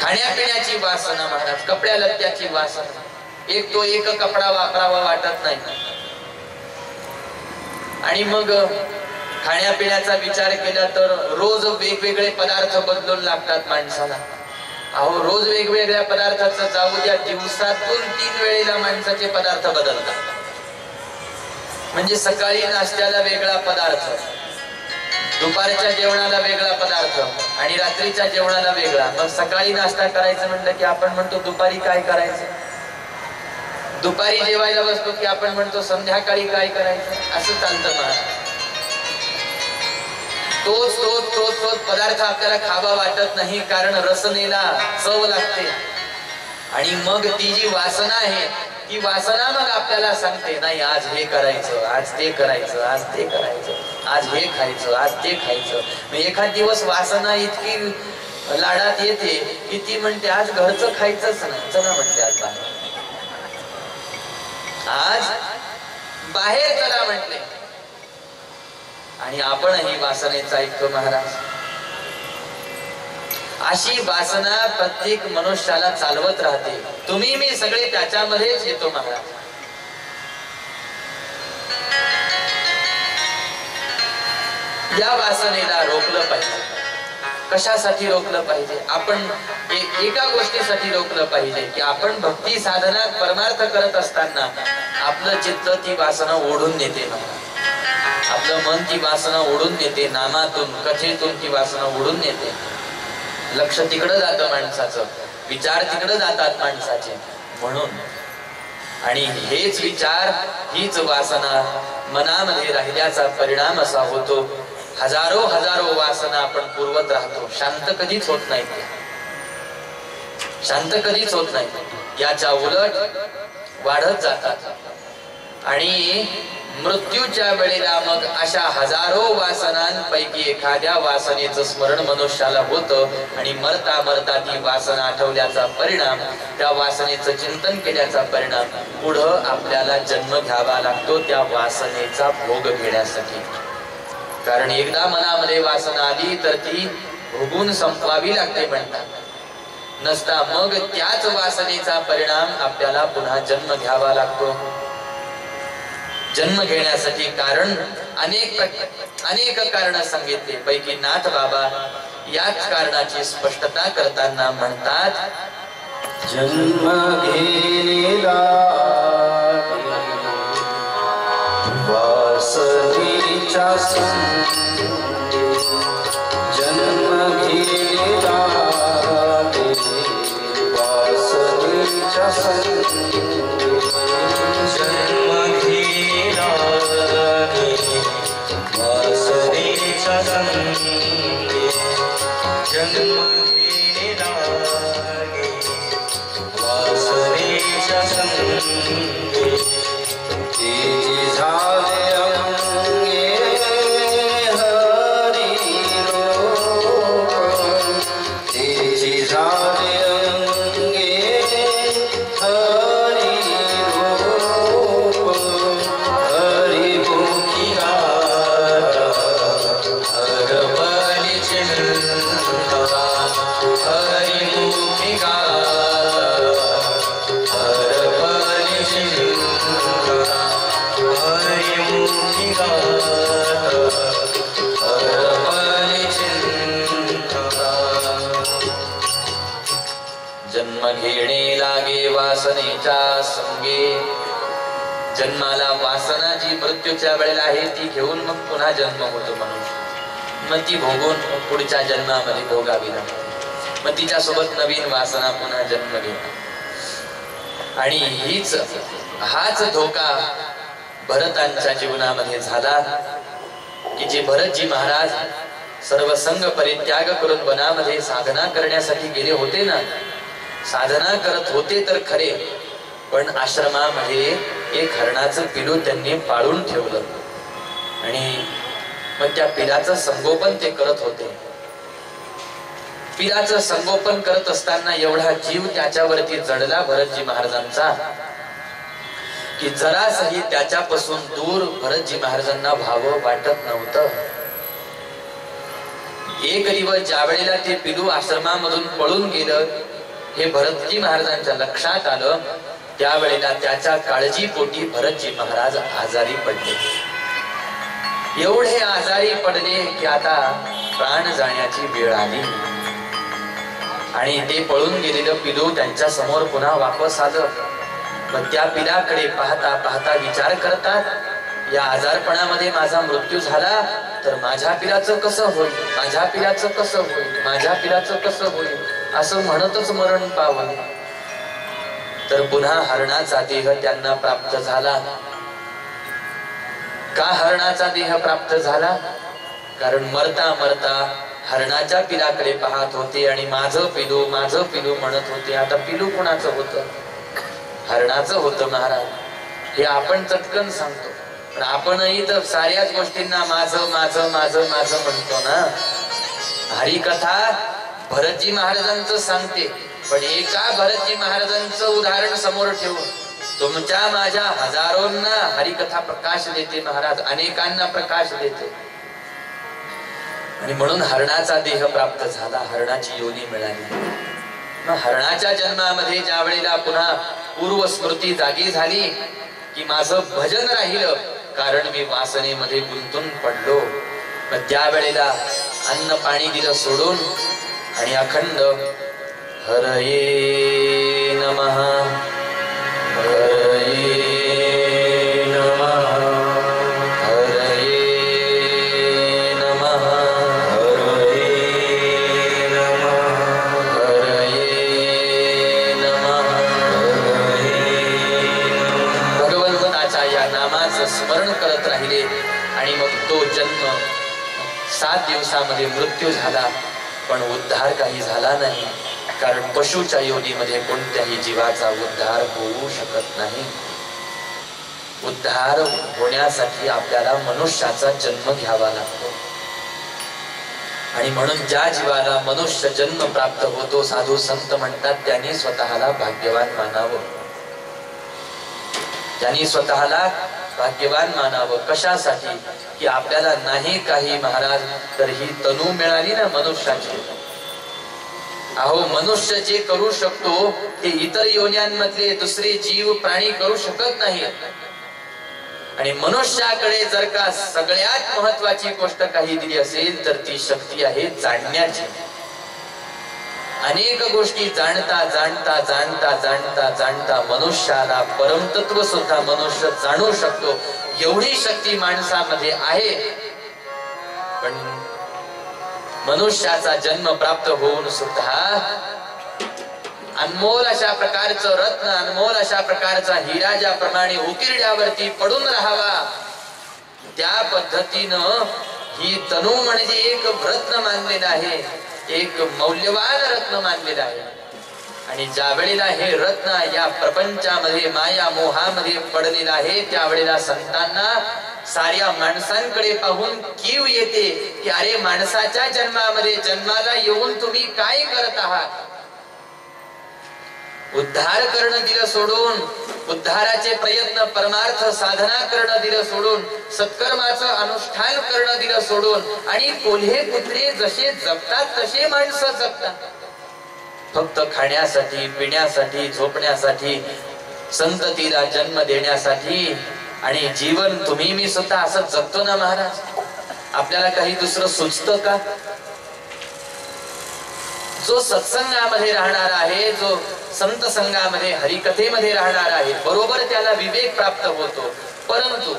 खाण्यापिण्याची वासना महाराज, कपड्या लत्त्याची वासना. एक तो एक कपडा वापरावा वाटत नाही. आणि मग खाण्यापिण्याचा विचार केला तर रोज वेगवेगळे पदार्थ बदलून लागतात माणसाला. अहो रोज वेगवेगळ्या पदार्थाचं जाऊ द्या, दिवसातून 3 वेळेला माणसाचे पदार्थ बदलतात. म्हणजे सकाळी नाश्त्याला वेगळा पदार्थ, दुपारच्या जेवणाला वेगळा पदार्थ आणि रात्रीच्या जेवणाला वेगळा. मग सकाळी नाश्ता करायचं म्हटलं की आपण म्हणतो दुपारी काय करायचं, दुपारी जेवायला बसतो की आपण म्हणतो संध्याकाळी काय करायचं. असं चालतं महाराज. तोच तोच तोच तोच पदार्थ आपल्याला खावा वाटत नाही, कारण रसनेला चव लागते. आणि मग ती जी वासना आहे ती वासना मग आपल्याला सांगते नाही आज हे करायचं, आज ते करायचं, आज ते करायचं, आज हे खायचं, आज ते खायचं. एखाद दिवस वासना इतकी लाडात येते की ती म्हणते आज घरचं खायचंच नाही, चला म्हणते आज बाहेर, आज बाहेर चला म्हटले. आणि आपणही वासनेचा ऐकतो महाराज. अशी वासना प्रत्येक मनुष्याला चालवत राहते. तुम्ही मी सगळे त्याच्यामध्येच येतो महाराज. या वासनेला रोखलं पाहिजे. कशासाठी रोखलं पाहिजे? आपण एका गोष्टीसाठी रोखलं पाहिजे की आपण भक्ती साधना परमार्थ करत असताना आपलं चित्त ती वासना ओढून नेते. आपलं मन ती वासना ओढून नेते. नामातून कथेतून ती वासना ओढून नेते. लक्ष तिकडं जातं माणसाचं, विचार तिकडं जातात माणसाचे. म्हणून आणि हेच विचार हीच वासना मनामध्ये राहिल्याचा परिणाम असा होतो. हजारो हजारो वासना आपण पुरवत राहतो. शांत कधीच होत नाही. शांत कधीच होत नाही. याच्या उलट वाढत जातात. आणि मृत्यूच्या वेळेला मग अशा हजारो वासनांपैकी एखाद्या वासनेचं स्मरण मनुष्याला होतं. आणि मरता मरता ती वासना आठवल्याचा परिणाम, त्या वासनेचं चिंतन केल्याचा परिणाम पुढं आपल्याला जन्म घ्यावा लागतो त्या वासनेचा भोग घेण्यासाठी. कारण एकदा मनामध्ये वासना आली तर ती भोगून संपवावी लागते म्हणतात. नसता मग त्याच वासनेचा परिणाम आपल्याला पुन्हा जन्म घ्यावा लागतो. जन्म घेण्यासाठी कारण अनेक कारण सांगितले. पैकी नाथ बाबा याच कारणाची स्पष्टता करताना म्हणतात, जन्म घेला वासनेच्या संगे, जन्म घेला वासनेच्या संगे, जन्म घेला वासनेच्या संगे, जन्म घेला वासनेच्या संगे, तेजी झाले अंगे हरी रूप, तेजी झाले अंगे हरी रूप, हरी मुखी गाता हरपली चिंता, हरिमुखी गाता हरपली चिंता, हरिमुखी गाता हरपली चिंता. जन्म घेणे लागे वासनेच्या संगे. जन्माला वासना जी मृत्यूच्या वेळेला आहे ती घेऊन मग पुन्हा जन्म होतो मनुष्य. मग ती भोगून पुढच्या जन्मामध्ये भोगावी लागते. मग तिच्यासोबत नवीन वासना पुन्हा जन्म घेतात. आणि हाच धोका भरतांच्या जीवनामध्ये झाला की जे भरतजी महाराज सर्व संग परित्याग करून वनामध्ये साधना करण्यासाठी गेले होते ना. साधना करत होते तर खरे, पण आश्रमामध्ये एक हरणाचं पिलू त्यांनी पाळून ठेवलं. आणि मग त्या पिलाचं संगोपन ते करत होते. पिलाचं संगोपन करत असताना एवढा जीव त्याच्यावरती जडला भरतजी महाराजांचा की जरासही त्याच्यापासून दूर भरतजी महाराजांना व्हावं वाटत नव्हतं. एक दिवस ज्या वेळेला ते पिलू आश्रमामधून पळून गेलं हे भरतजी महाराजांच्या लक्षात आलं, त्यावेळेला त्याच्या काळजीपोटी भरतजी महाराज आजारी पडले. एवढे आजारी पडले की आता प्राण जाण्याची वेळ आली. आणि ते पळून गेलेलं पिलू त्यांच्या समोर पुन्हा वापस आलं. मग त्या पिलाकडे पाहता पाहता विचार करतात, या आजारपणामध्ये माझा मृत्यू झाला तर माझ्या पिलाचं कसं होईल, माझ्या पिलाचं कसं होईल, माझ्या पिलाचं कसं होईल, असं म्हणतच मरण पावलं. तर पुन्हा हरणाचा देह त्यांना प्राप्त झाला. का हरणाचा देह प्राप्त झाला? कारण मरता मरता हरणाच्या पिलाकडे पाहत होते आणि माझं पिलू म्हणत होते. आता पिलू कोणाचं होतं? हरणाचं होतं महाराज. हे आपण चटकन सांगतो, पण आपणही तर साऱ्याच गोष्टींना माझं माझं माझं माझं म्हणतो ना. हरिकथा भरतजी महाराजांचं सांगते, पण एका भरतजी महाराजांचं उदाहरण समोर ठेवून तुमच्या माझ्या हजारोंना हरिकथा प्रकाश देते महाराज, अनेकांना प्रकाश देते. आणि म्हणून हरणाचा देह प्राप्त झाला, हरणाची योनी मिळाली. मग हरणाच्या जन्मामध्ये ज्या वेळेला पुन्हा पूर्व स्मृती जागी झाली की माझं भजन राहिलं, कारण मी वासनेमध्ये गुंतून पडलो. मग त्या वेळेला अन्न पाणी दिलं सोडून आणि अखंड हरये नमः हरये नमः हरये नमः हरये नमः हरये नमः भगवंताच्या या नामाचं स्मरण करत राहिले. आणि मग तो जन्म 7 दिवसामध्ये मृत्यू झाला, पण उद्धार काही झाला नाही. कारण पशुच्या योनीमध्ये कोणत्याही जीवाचा उद्धार होऊ शकत नाही. उद्धार होण्यासाठी आपल्याला मनुष्याचा जन्म घ्यावा लागतो. आणि म्हणून ज्या जीवाला मनुष्य जन्म प्राप्त होतो, साधू संत म्हणतात, त्यांनी स्वतःला भाग्यवान मानावं. त्यांनी स्वतःला भाग्यवान मानावं. कशासाठी? की आपल्याला नाही काही महाराज तर ही तनु मिळाली ना मनुष्याची. अहो, मनुष्य जे करू शकतो ते इतर योन्यांमधले दुसरे जीव प्राणी करू शकत नाही. आणि मनुष्याकडे जर का सगळ्यात महत्वाची गोष्ट काही दिली असेल तर ती शक्ती आहे जाणण्याची. अनेक गोष्टी जाणता जाणता जाणता जाणता जाणता मनुष्याला परमतत्व सुद्धा मनुष्य जाणू शकतो, एवढी शक्ती माणसामध्ये आहे. पण मनुष्याचा जन्म प्राप्त होऊन सुद्धा अनमोल अशा प्रकारचं रत्न, अनमोल अशा प्रकारचा हिरा ज्याप्रमाणे उकिरड्यावरती पडून राहावा, त्या पद्धतीनं ही तनु म्हणजे एक रत्न मानलेलं आहे, एक मौल्यवान रत्न मानलेलं आहे. आणि ज्या वेळेला हे रत्न या प्रपंचामध्ये माया मोहामध्ये पडलेलं आहे, त्यावेळेला संतांना साऱ्या माणसांकडे पाहून कीव येते की अरे, माणसाच्या जन्मामध्ये जन्माला येऊन तुम्ही काय करत आहात? उद्धार करणं दिलं सोडून, उद्धाराचे प्रयत्न परमार्थ साधना करणं दिलं सोडून, सत्कर्माचं अनुष्ठान करणं दिलं सोडून, आणि कोल्हे कुत्रे जसे जगतात तसे माणसं जगतात. फक्त खाण्यासाठी, पिण्यासाठी, झोपण्यासाठी, संततीला जन्म देण्यासाठी. आणि जीवन तुम्ही मी सुद्धा असं जगतो ना महाराज. आपल्याला काही दुसरं सुचतं का? जो सत्संगामध्ये राहणार आहे, जो संत संघामध्ये हरिकथेमध्ये राहणार आहे, बरोबर त्याला विवेक प्राप्त होतो. परंतु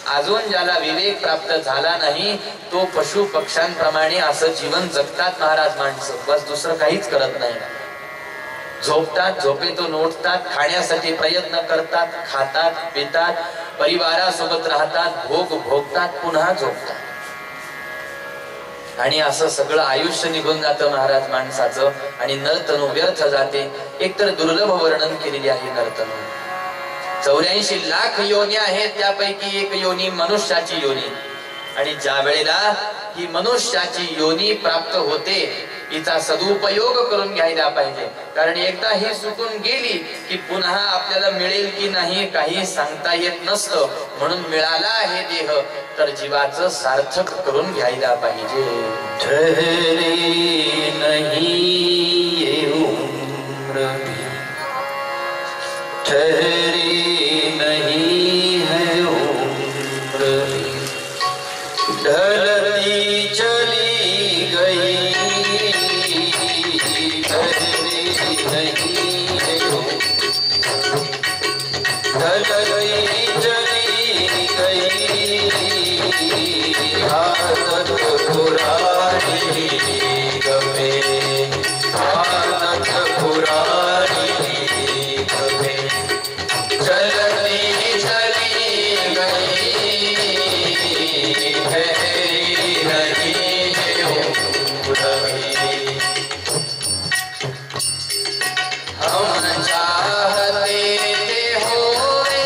अजून ज्याला विवेक प्राप्त झाला नाही तो पशु पक्ष्यांप्रमाणे असं जीवन जगतात महाराज माणसं. बस दुसरं काहीच करत नाही. झोपतात, झोपेतून उठतात, खाण्यासाठी प्रयत्न करतात, खातात, पितात, परिवारासोबत राहतात, भोग भोगतात, पुन्हा झोपतात. आणि असं सगळं आयुष्य निघून जातं महाराज माणसाचं. आणि नरतनु व्यर्थ जाते. एकतर दुर्लभ वर्णन केलेली आहे नरतनु. 84 लाख योनी आहेत, त्यापैकी एक योनी मनुष्याची योनी. आणि ज्या वेळेला ही मनुष्याची योनी प्राप्त होते, हिचा सदुपयोग करून घ्यायला पाहिजे. कारण एकदा ही सुटून गेली की पुन्हा आपल्याला मिळेल की नाही काही सांगता येत नसतं. म्हणून मिळाला आहे देह तर जीवाचं सार्थक करून घ्यायला पाहिजे. ठहरी नहीं ये उम्र भी, ठहरी नहीं है उम्र भी, ढलती चली गई, ठहरी नहीं है उम्र, ढलती चली गई, आदत पुरानी गमे, आदत पुरानी गमे, चलती चली गई, है नहीं है उम्र भी। हम चाहते थे होए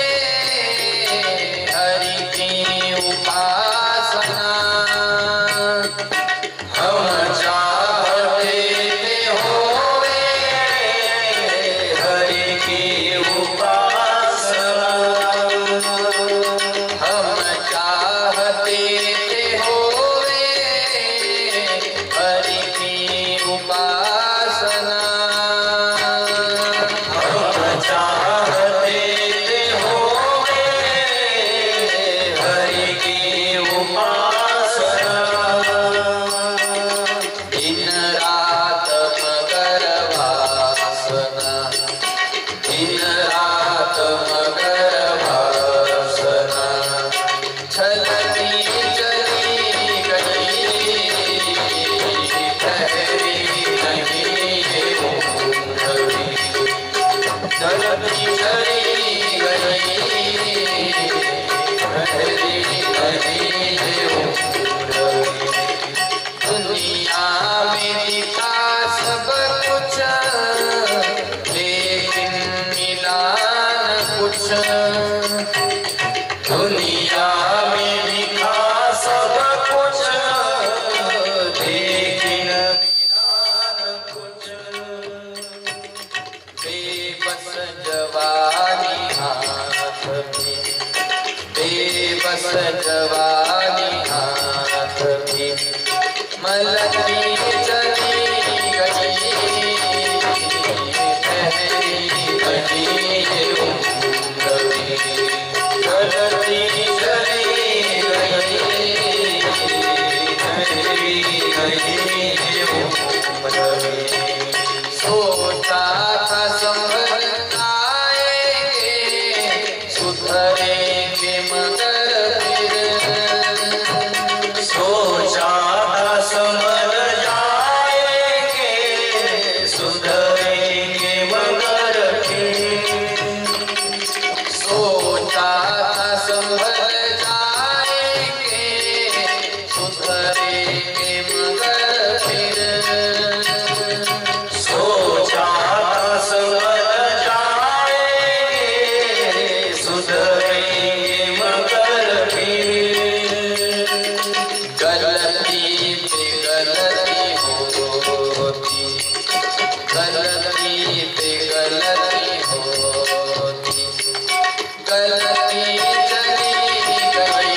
चाहते थे होवे हरि की उपासना दिन रात मगर वासना दिन रात मगर वासना चलती चली गई ठहरी नहीं है ऊँघवी चलती चली गई ठहरी नहीं है ऊँघवी दुनिया में दिखा सब कुछ लेकिन मिला न कुछ दुनिया में दिखा सब कुछ लेकिन मिला न कुछ बेबस जवानी हाथ में बेबस जवानी हाथ में मलती चली गई ठहरी नहीं है ऊँघवी चलती चली गई ठहरी नहीं है ऊँघवी सोचा था संभल आएंगे सुधरेंगे मगर फिर सोचा था संभल जाएंगे सुधरेंगे मगर फिर सोचा था संभल जाएंगे सुधरेंगे मगर फिर सोचा था संभल जाएंगे सुधरेंगे मगर फिर गलती पे गलती होती गलती पे गलती होती गलती चली गई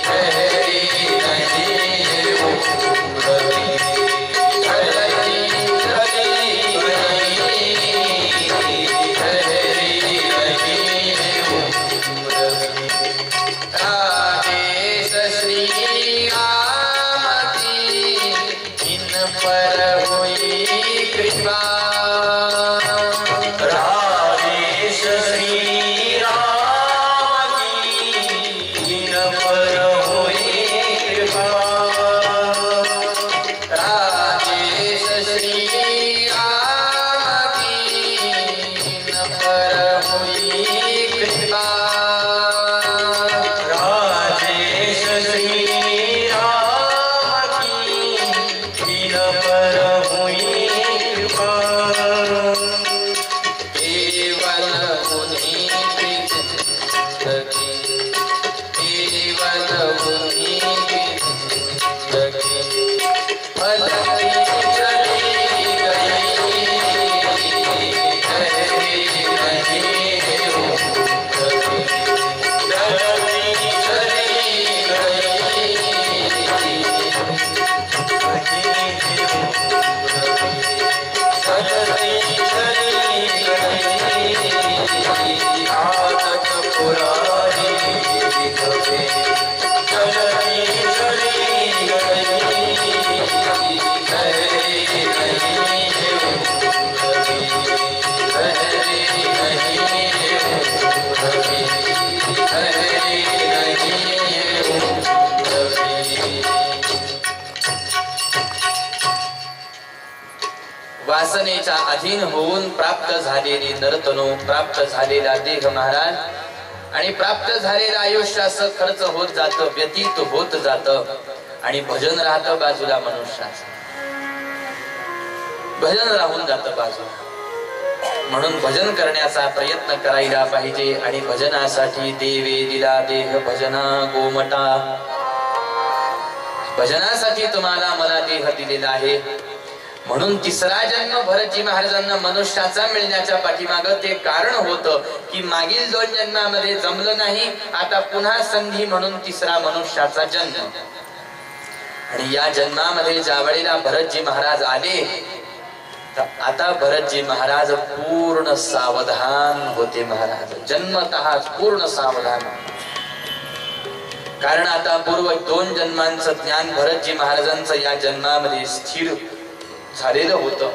ठहरी नहीं है ऊँघवी गलती चली गई ठहरी नहीं है ऊँघवी राजेश श्री राम की इन पर हुई कृपा राजेश श्री राम की इन पर हुई कृपा राजेश श्री राम की इन पर हुई कृपा राजेश श्री राम की इन पर हुई कृपा केवल उन्हीं की जिंदगी केवल उन्हीं की जिंदगी फलती चली गई ठहरी नहीं है ऊँघवी चलती चली गई चलती चली गई आदत पुरानी कभी चलती चली गई ठहरी नहीं है ऊँघवी ठहरी नहीं है ऊँघवी ठहरी नहीं है ऊँघवी वासनेच्या अधीन होऊन प्राप्त झालेली नरतनु प्राप्त झालेला देह महाराज आणि प्राप्त झालेलं आयुष्य असं खर्च होत जातं व्यतीत होत जातं आणि भजन राहतं बाजूला मनुष्याचं भजन राहून जातं बाजूला म्हणून भजन करण्याचा प्रयत्न करायला पाहिजे आणि भजनासाठी देवे दिला देह भजना गोमटा भजनासाठी तुम्हाला मला देह दिलेला आहे म्हणून तिसरा जन्म भरतजी महाराजांना मनुष्याचा मिळण्याच्या पाठीमागं ते कारण होतं की मागील 2 जन्मामध्ये जमलं नाही आता पुन्हा संधी म्हणून तिसरा मनुष्याचा जन्म आणि या जन्मामध्ये ज्या वेळेला भरतजी महाराज आले आता भरतजी महाराज पूर्ण सावधान होते. महाराज जन्मतः पूर्ण सावधान. कारण आता पूर्व 2 जन्मांचं ज्ञान भरतजी महाराजांचं या जन्मामध्ये स्थिर झालेलं होतं.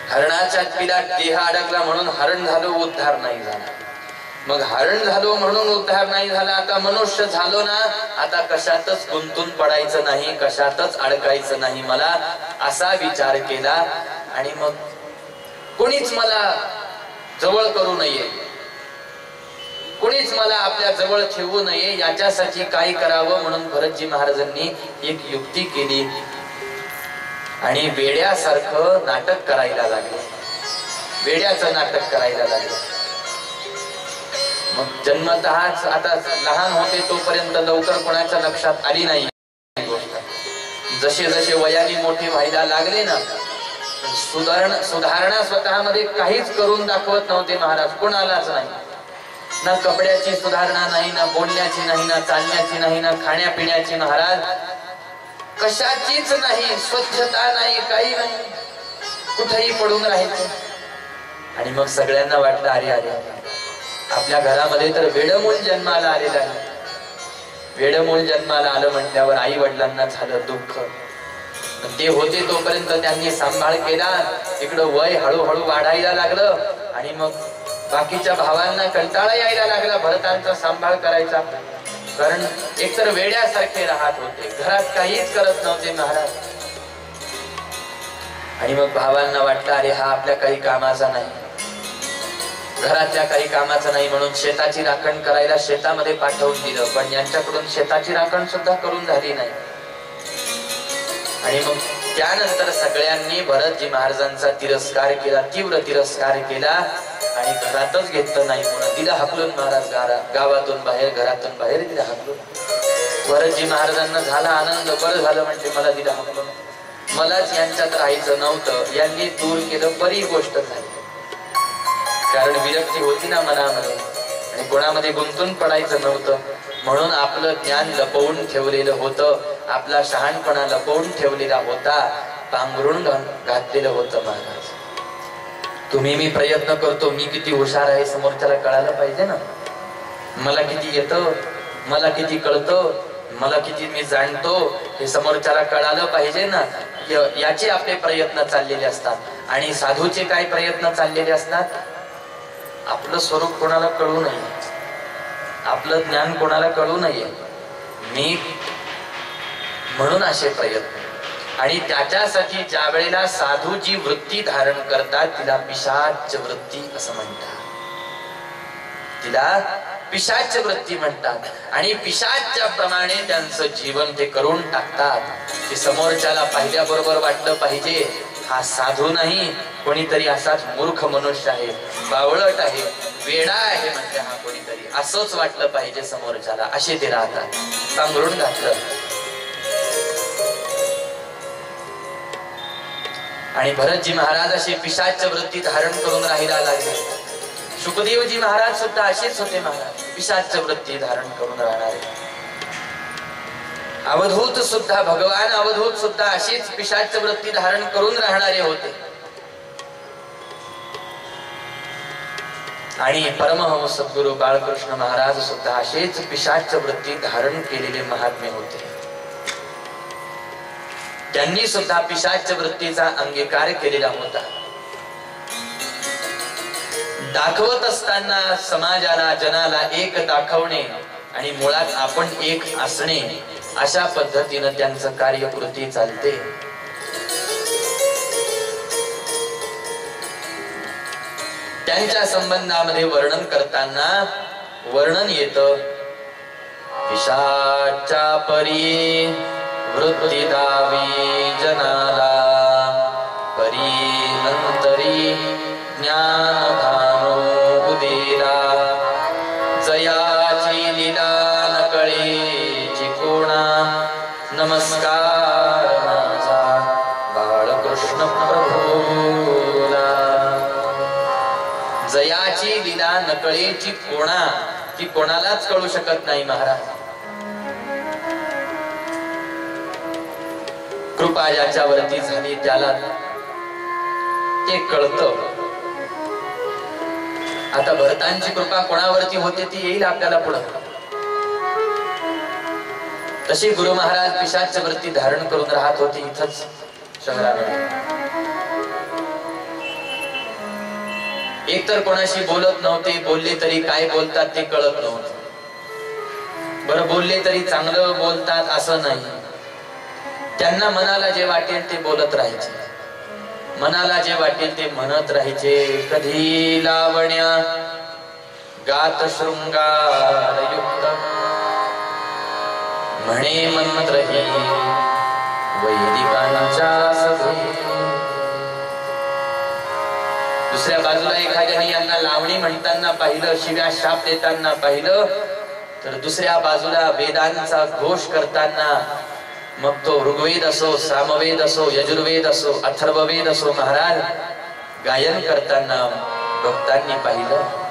हरणाच्या पिलात देह अडकला म्हणून हरण झालो, उद्धार नाही झाला. मग हरण झालो म्हणून उद्धार नाही झाला. आता मनुष्य झालो ना, आता कशातच गुंतून पडायचं नाही, कशातच अडकायचं नाही. मला असा विचार केला आणि मग कोणीच मला जवळ करू नये, कोणीच मला आपल्या जवळ ठेवू नये. याच्यासाठी काय करावं म्हणून भरतजी महाराजांनी एक युक्ती केली आणि वेड्यासारखं नाटक करायला लागले. वेड्याचं नाटक करायला लागले. मग जन्मतःच आता लहान होते तोपर्यंत लवकर कोणाच्या लक्षात आली नाही गोष्ट. जसे जसे वयाने मोठे व्हायला लागले ना, सुधारणा स्वतःमध्ये काहीच करून दाखवत नव्हते महाराज. कोणालाच नाही. ना कपड्याची सुधारणा नाही, ना बोलण्याची नाही, ना चालण्याची नाही, ना खाण्यापिण्याची. महाराज कशाचीच नाही. स्वच्छता नाही, काही नाही. कुठेही पडून राहायचं. आणि मग सगळ्यांना वाटलं अरे अरे आपल्या घरामध्ये तर वेडमूल जन्माला आलेलं आहे. वेडमूल जन्माला आलं म्हटल्यावर आई वडिलांना झालं दुःख. ते होते तोपर्यंत त्यांनी सांभाळ केला. इकडं वय हळूहळू वाढायला लागलं आणि मग बाकीच्या भावांना कंटाळा यायला लागला भरतांचा सांभाळ करायचा. कारण एकतर वेड्यासारखे राहत होते, घरात काहीच करत नव्हते महाराज. आणि मग भावांना वाटलं अरे हा आपल्या काही कामाचा नाही, घरातल्या काही कामाचं नाही म्हणून शेताची राखण करायला शेतामध्ये पाठवून दिलं. पण यांच्याकडून शेताची राखण सुद्धा करून झाली नाही. आणि मग त्यानंतर सगळ्यांनी भरतजी महाराजांचा तिरस्कार केला, तीव्र तिरस्कार केला आणि घरातच घेतलं नाही. म्हणून दिला हाकलून महाराज गावातून बाहेर, घरातून बाहेर दिला हाकलून. भरतजी महाराजांना झाला आनंद, बरं झालं म्हणजे मला दिला हाकलून. मलाच यांच्यात राहायचं नव्हतं, यांनी दूर केलं, बरी गोष्ट झाली. कारण विरक्ती होती ना मनामध्ये आणि कोणामध्ये गुंतून पडायचं नव्हतं. म्हणून आपलं ज्ञान लपवून ठेवलेलं होतं, आपला शहाणपणा लपवून ठेवलेला होता, पांघरून घातलेलं होतं. महाराज तुम्ही मी प्रयत्न करतो, मी किती हुशार आहे समोरच्याला कळायला पाहिजे ना. मला किती येतं, मला किती कळतं, मला किती मी जाणतो हे समोरच्याला कळालं पाहिजे ना. याचे आपले प्रयत्न चाललेले असतात. आणि साधूचे काय प्रयत्न चाललेले असतात, आपलं स्वरूप कोणाला कळू नये, आपलं ज्ञान कोणाला कळू नये, मी म्हणून असे प्रयत्न. आणि त्याच्यासाठी ज्या वेळेला साधूची वृत्ती धारण करतात तिला पिशाच वृत्ती असं म्हणतात. तिला पिशाच वृत्ती म्हणतात. आणि पिशाच्या प्रमाणे त्यांचं जीवन ते करून टाकतात. ते समोरच्याला पाहिल्याबरोबर वाटलं पाहिजे हा साधू नाही, कोणीतरी असाच मूर्ख मनुष्य आहे, बावळट आहे, वेडा आहे म्हणजे हा कोणीतरी, असंच वाटलं पाहिजे समोरच्याला. असे ते राहतात. पांघरून घातलं. आणि भरतजी महाराज असे पिशाच वृत्ती धारण करून राहायला लागले. सुखदेवजी महाराज सुद्धा असेच होते महाराज, पिशाच वृत्ती धारण करून राहणारे. अवधूत सुद्धा, भगवान अवधूत सुद्धा अशीच पिशाच वृत्ती धारण करून राहणारे होते. आणि परमहंस सद्गुरु बाळकृष्ण महाराज सुद्धा असेच पिशाच वृत्ती धारण केलेले महात्मे होते. त्यांनी सुद्धा पिशाच वृत्तीचा अंगीकार केलेला होता. दाखवत असताना समाजाला, जनाला एक दाखवणे आणि मुळात आपण एक असणे, अशा पद्धतीनं त्यांचं कार्यकृती चालते. त्यांच्या संबंधामध्ये वर्णन करताना वर्णन येतं, पिशाच्या परी वृत्ती दावी जनाला, परी नंतरी ज्ञान भानो उदिला, जयाची लीला नकळेची कोणा, नमस्कार माझा बाळकृष्ण प्रभूला. जयाची लीला नकळेची कोणा, ती कोणालाच कळू शकत नाही महाराज. कृपा ज्याच्यावरती झाली त्याला ते कळतं. आता भरतांची कृपा कोणावरती होते ती येईल आपल्याला पुढं. तशी गुरु महाराज पिशाच वरती धारण करून राहत होते इथंच शहरामध्ये. एकतर कोणाशी बोलत नव्हते, बोलले तरी काय बोलतात ते कळत नव्हतं. बरं बोलले तरी चांगलं बोलतात असं नाही. त्यांना मनाला जे वाटेल ते बोलत राहायचे, मनाला जे वाटेल ते म्हणत राहायचे. कधी लावण्या गात शृंगार युक्त म्हणे मंत्रही वैदिकांच्या सभे. दुसऱ्या बाजूला एखाद्याने यांना लावणी म्हणताना पाहिलं, शिव्या शाप देताना पाहिलं, तर दुसऱ्या बाजूला वेदांचा घोष करताना, मग तो ऋग्वेद असो, सामवेद असो, यजुर्वेद असो, अथर्ववेद असो, महाराज गायन करताना भक्तांनी पाहिलं.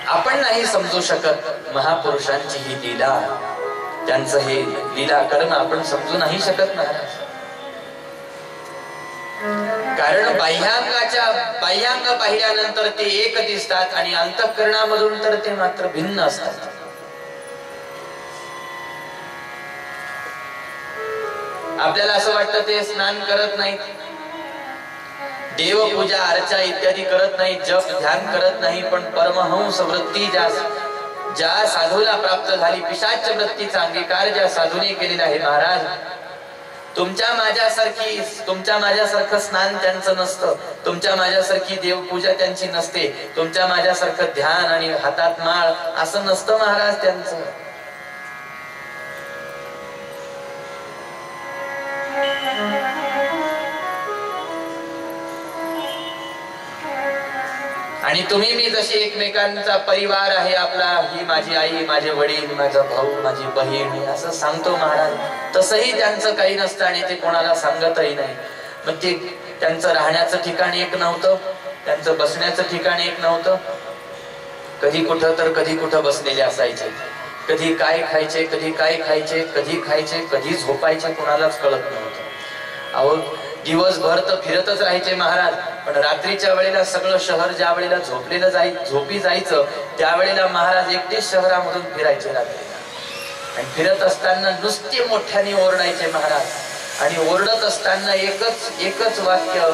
आपण नाही समजू शकत महापुरुषांची ही लीला, त्यांचं हे लीला कर्म आपण समजू नाही शकत महाराज. कारण बाह्यांग पाहिल्यानंतर ते एक दिसतात आणि अंतःकरणामधून तर ते मात्र भिन्न असतात. आपल्याला असं वाटतं ते स्नान करत नाहीत, देवपूजा अर्चा इत्यादी करत नाही, जप ध्यान करत नाही, पण परमहंस वृत्ती ज्या साधूला प्राप्त झाली, पिशाच वृत्तीचा अंगीकार ज्या साधूने केलेला आहे महाराज, तुमच्या माझ्यासारखं स्नान त्यांचं नसतं, तुमच्या माझ्यासारखी देवपूजा त्यांची नसते, तुमच्या माझ्यासारखं ध्यान आणि हातात माळ असं नसतं महाराज त्यांचं. आणि तुम्ही मी जशी एकमेकांचा परिवार आहे आपला, ही माझी आई, माझे वडील, माझा भाऊ, माझी बहीण असं सांगतो महाराज, तसंही त्यांचं काही नसतं आणि ते कोणाला सांगतही नाही. मग ते त्यांचं राहण्याचं ठिकाण एक नव्हतं, त्यांचं बसण्याचं ठिकाण एक नव्हतं. कधी कुठं तर कधी कुठं बसलेले असायचे, कधी काय खायचे, कधी काय खायचे, कधी खायचे, कधी झोपायचे कोणालाच कळत नव्हतं. अहो दिवसभर तर फिरतच राहायचे महाराज, पण रात्रीच्या वेळेला सगळं शहर ज्या वेळेला झोपी जायचं त्यावेळेला महाराज एकटेच शहरामधून फिरायचे रात्रीला. आणि फिरत असताना नुसते मोठ्याने ओरडायचे महाराज, आणि ओरडत असताना एकच वाक्य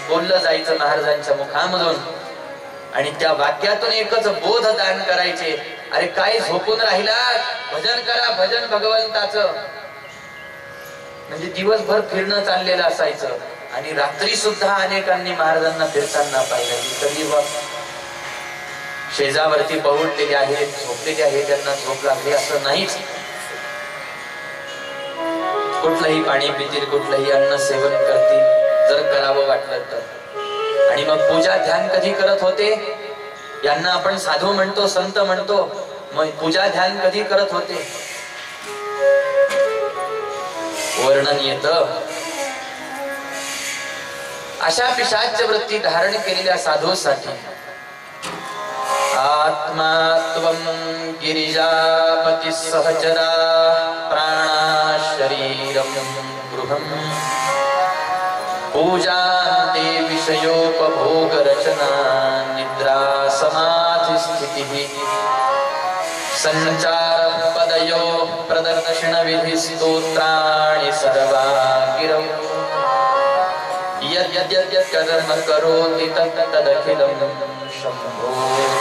बोललं जायचं महाराजांच्या मुखामधून, आणि त्या वाक्यातून एकच बोध दान करायचे, अरे काय झोपून राहिला, भजन करा, भजन भगवंताचं. म्हणजे दिवसभर फिरणं चाललेलं असायचं. आणि रात्री सुद्धा अनेकांनी महाराजांना फिरताना पाहिलं, कधी शेजावरती पवडलेले आहेत, झोपलेले आहेत, त्यांना झोप लागली असं नाहीच. कुठलंही पाणी पितील, कुठलंही अन्न सेवन करतील जर करावं वाटलं तर. आणि मग पूजा ध्यान कधी करत होते, यांना आपण साधू म्हणतो, संत म्हणतो, मग पूजा ध्यान कधी करत होते वर्णन येतं. अशा पिशाच वृत्ती धारण केलेल्या साधूसाठी आत्मा त्वं गिरिजापती सहचरा प्राणा शरीरं गृहं पूजान्ते विषयोपभोग रचना निद्रा समाधि स्थितिः संचार पदयो प्रदर्शन विधि स्तोत्राणि सर्वा गिरौ यद्यद्यद् कर्म करोति तदखिलं शंभो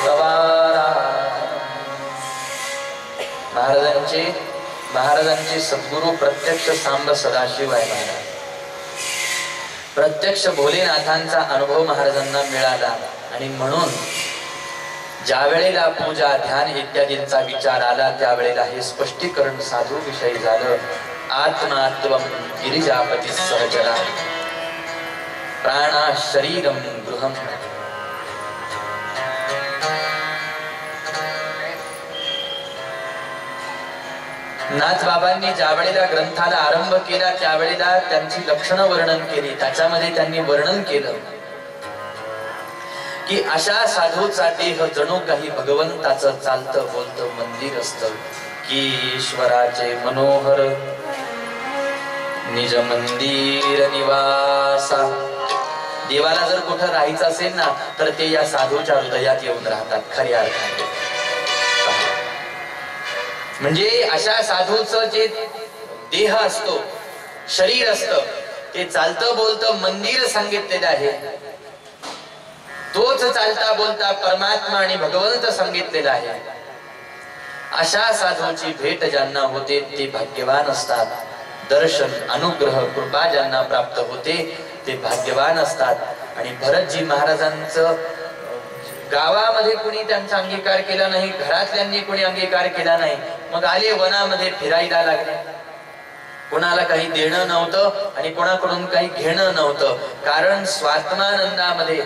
तवारा. महाराजांचे सद्गुरु प्रत्यक्ष सांब सदाशिव आहे महाराज. प्रत्यक्ष भोलेनाथांचा अनुभव महाराजांना मिळाला, आणि म्हणून ज्या वेळेला पूजा ध्यान इत्यादींचा विचार आला त्यावेळेला हे स्पष्टीकरण साधू विषयी झालं. आत्मा त्वं गिरिजापती सहचरा प्राणा शरीरं गृहं. नाथ बाबांनी ज्या वेळेला ग्रंथाला आरंभ केला त्यावेळेला त्यांची लक्षणं वर्णन केली. त्याच्यामध्ये त्यांनी वर्णन केलं की अशा साधूचा देह जणू काही भगवंताचं चालतं बोलतं मंदिर असतं की ईश्वराचे मनोहर निज मंदिर निवासा. देवाला जर कुठं राहायचं असेल ना तर ते या साधूच्या हृदयात येऊन राहतात खऱ्या अर्थाने. म्हणजे अशा साधूचं जे देह असतो, शरीर असतं, ते चालतं बोलतं मंदिर सांगितलेलं आहे. तोच चालता बोलता परमात्मा आणि भगवंत सांगितलेला आहे. अशा साधूची भेट ज्यांना होते ते भाग्यवान असतात. दर्शन, अनुग्रह, कृपा ज्यांना प्राप्त होते ते भाग्यवान असतात. आणि भरतजी महाराजांचं गावामध्ये कुणी त्यांचा अंगीकार केला नाही, घरातल्यांनी कुणी अंगीकार केला नाही. मग आले वनामध्ये फिरायला लागले. कोणाला काही देणं नव्हतं आणि कोणाकडून काही घेणं नव्हतं. कारण स्वात्मानंदामध्ये,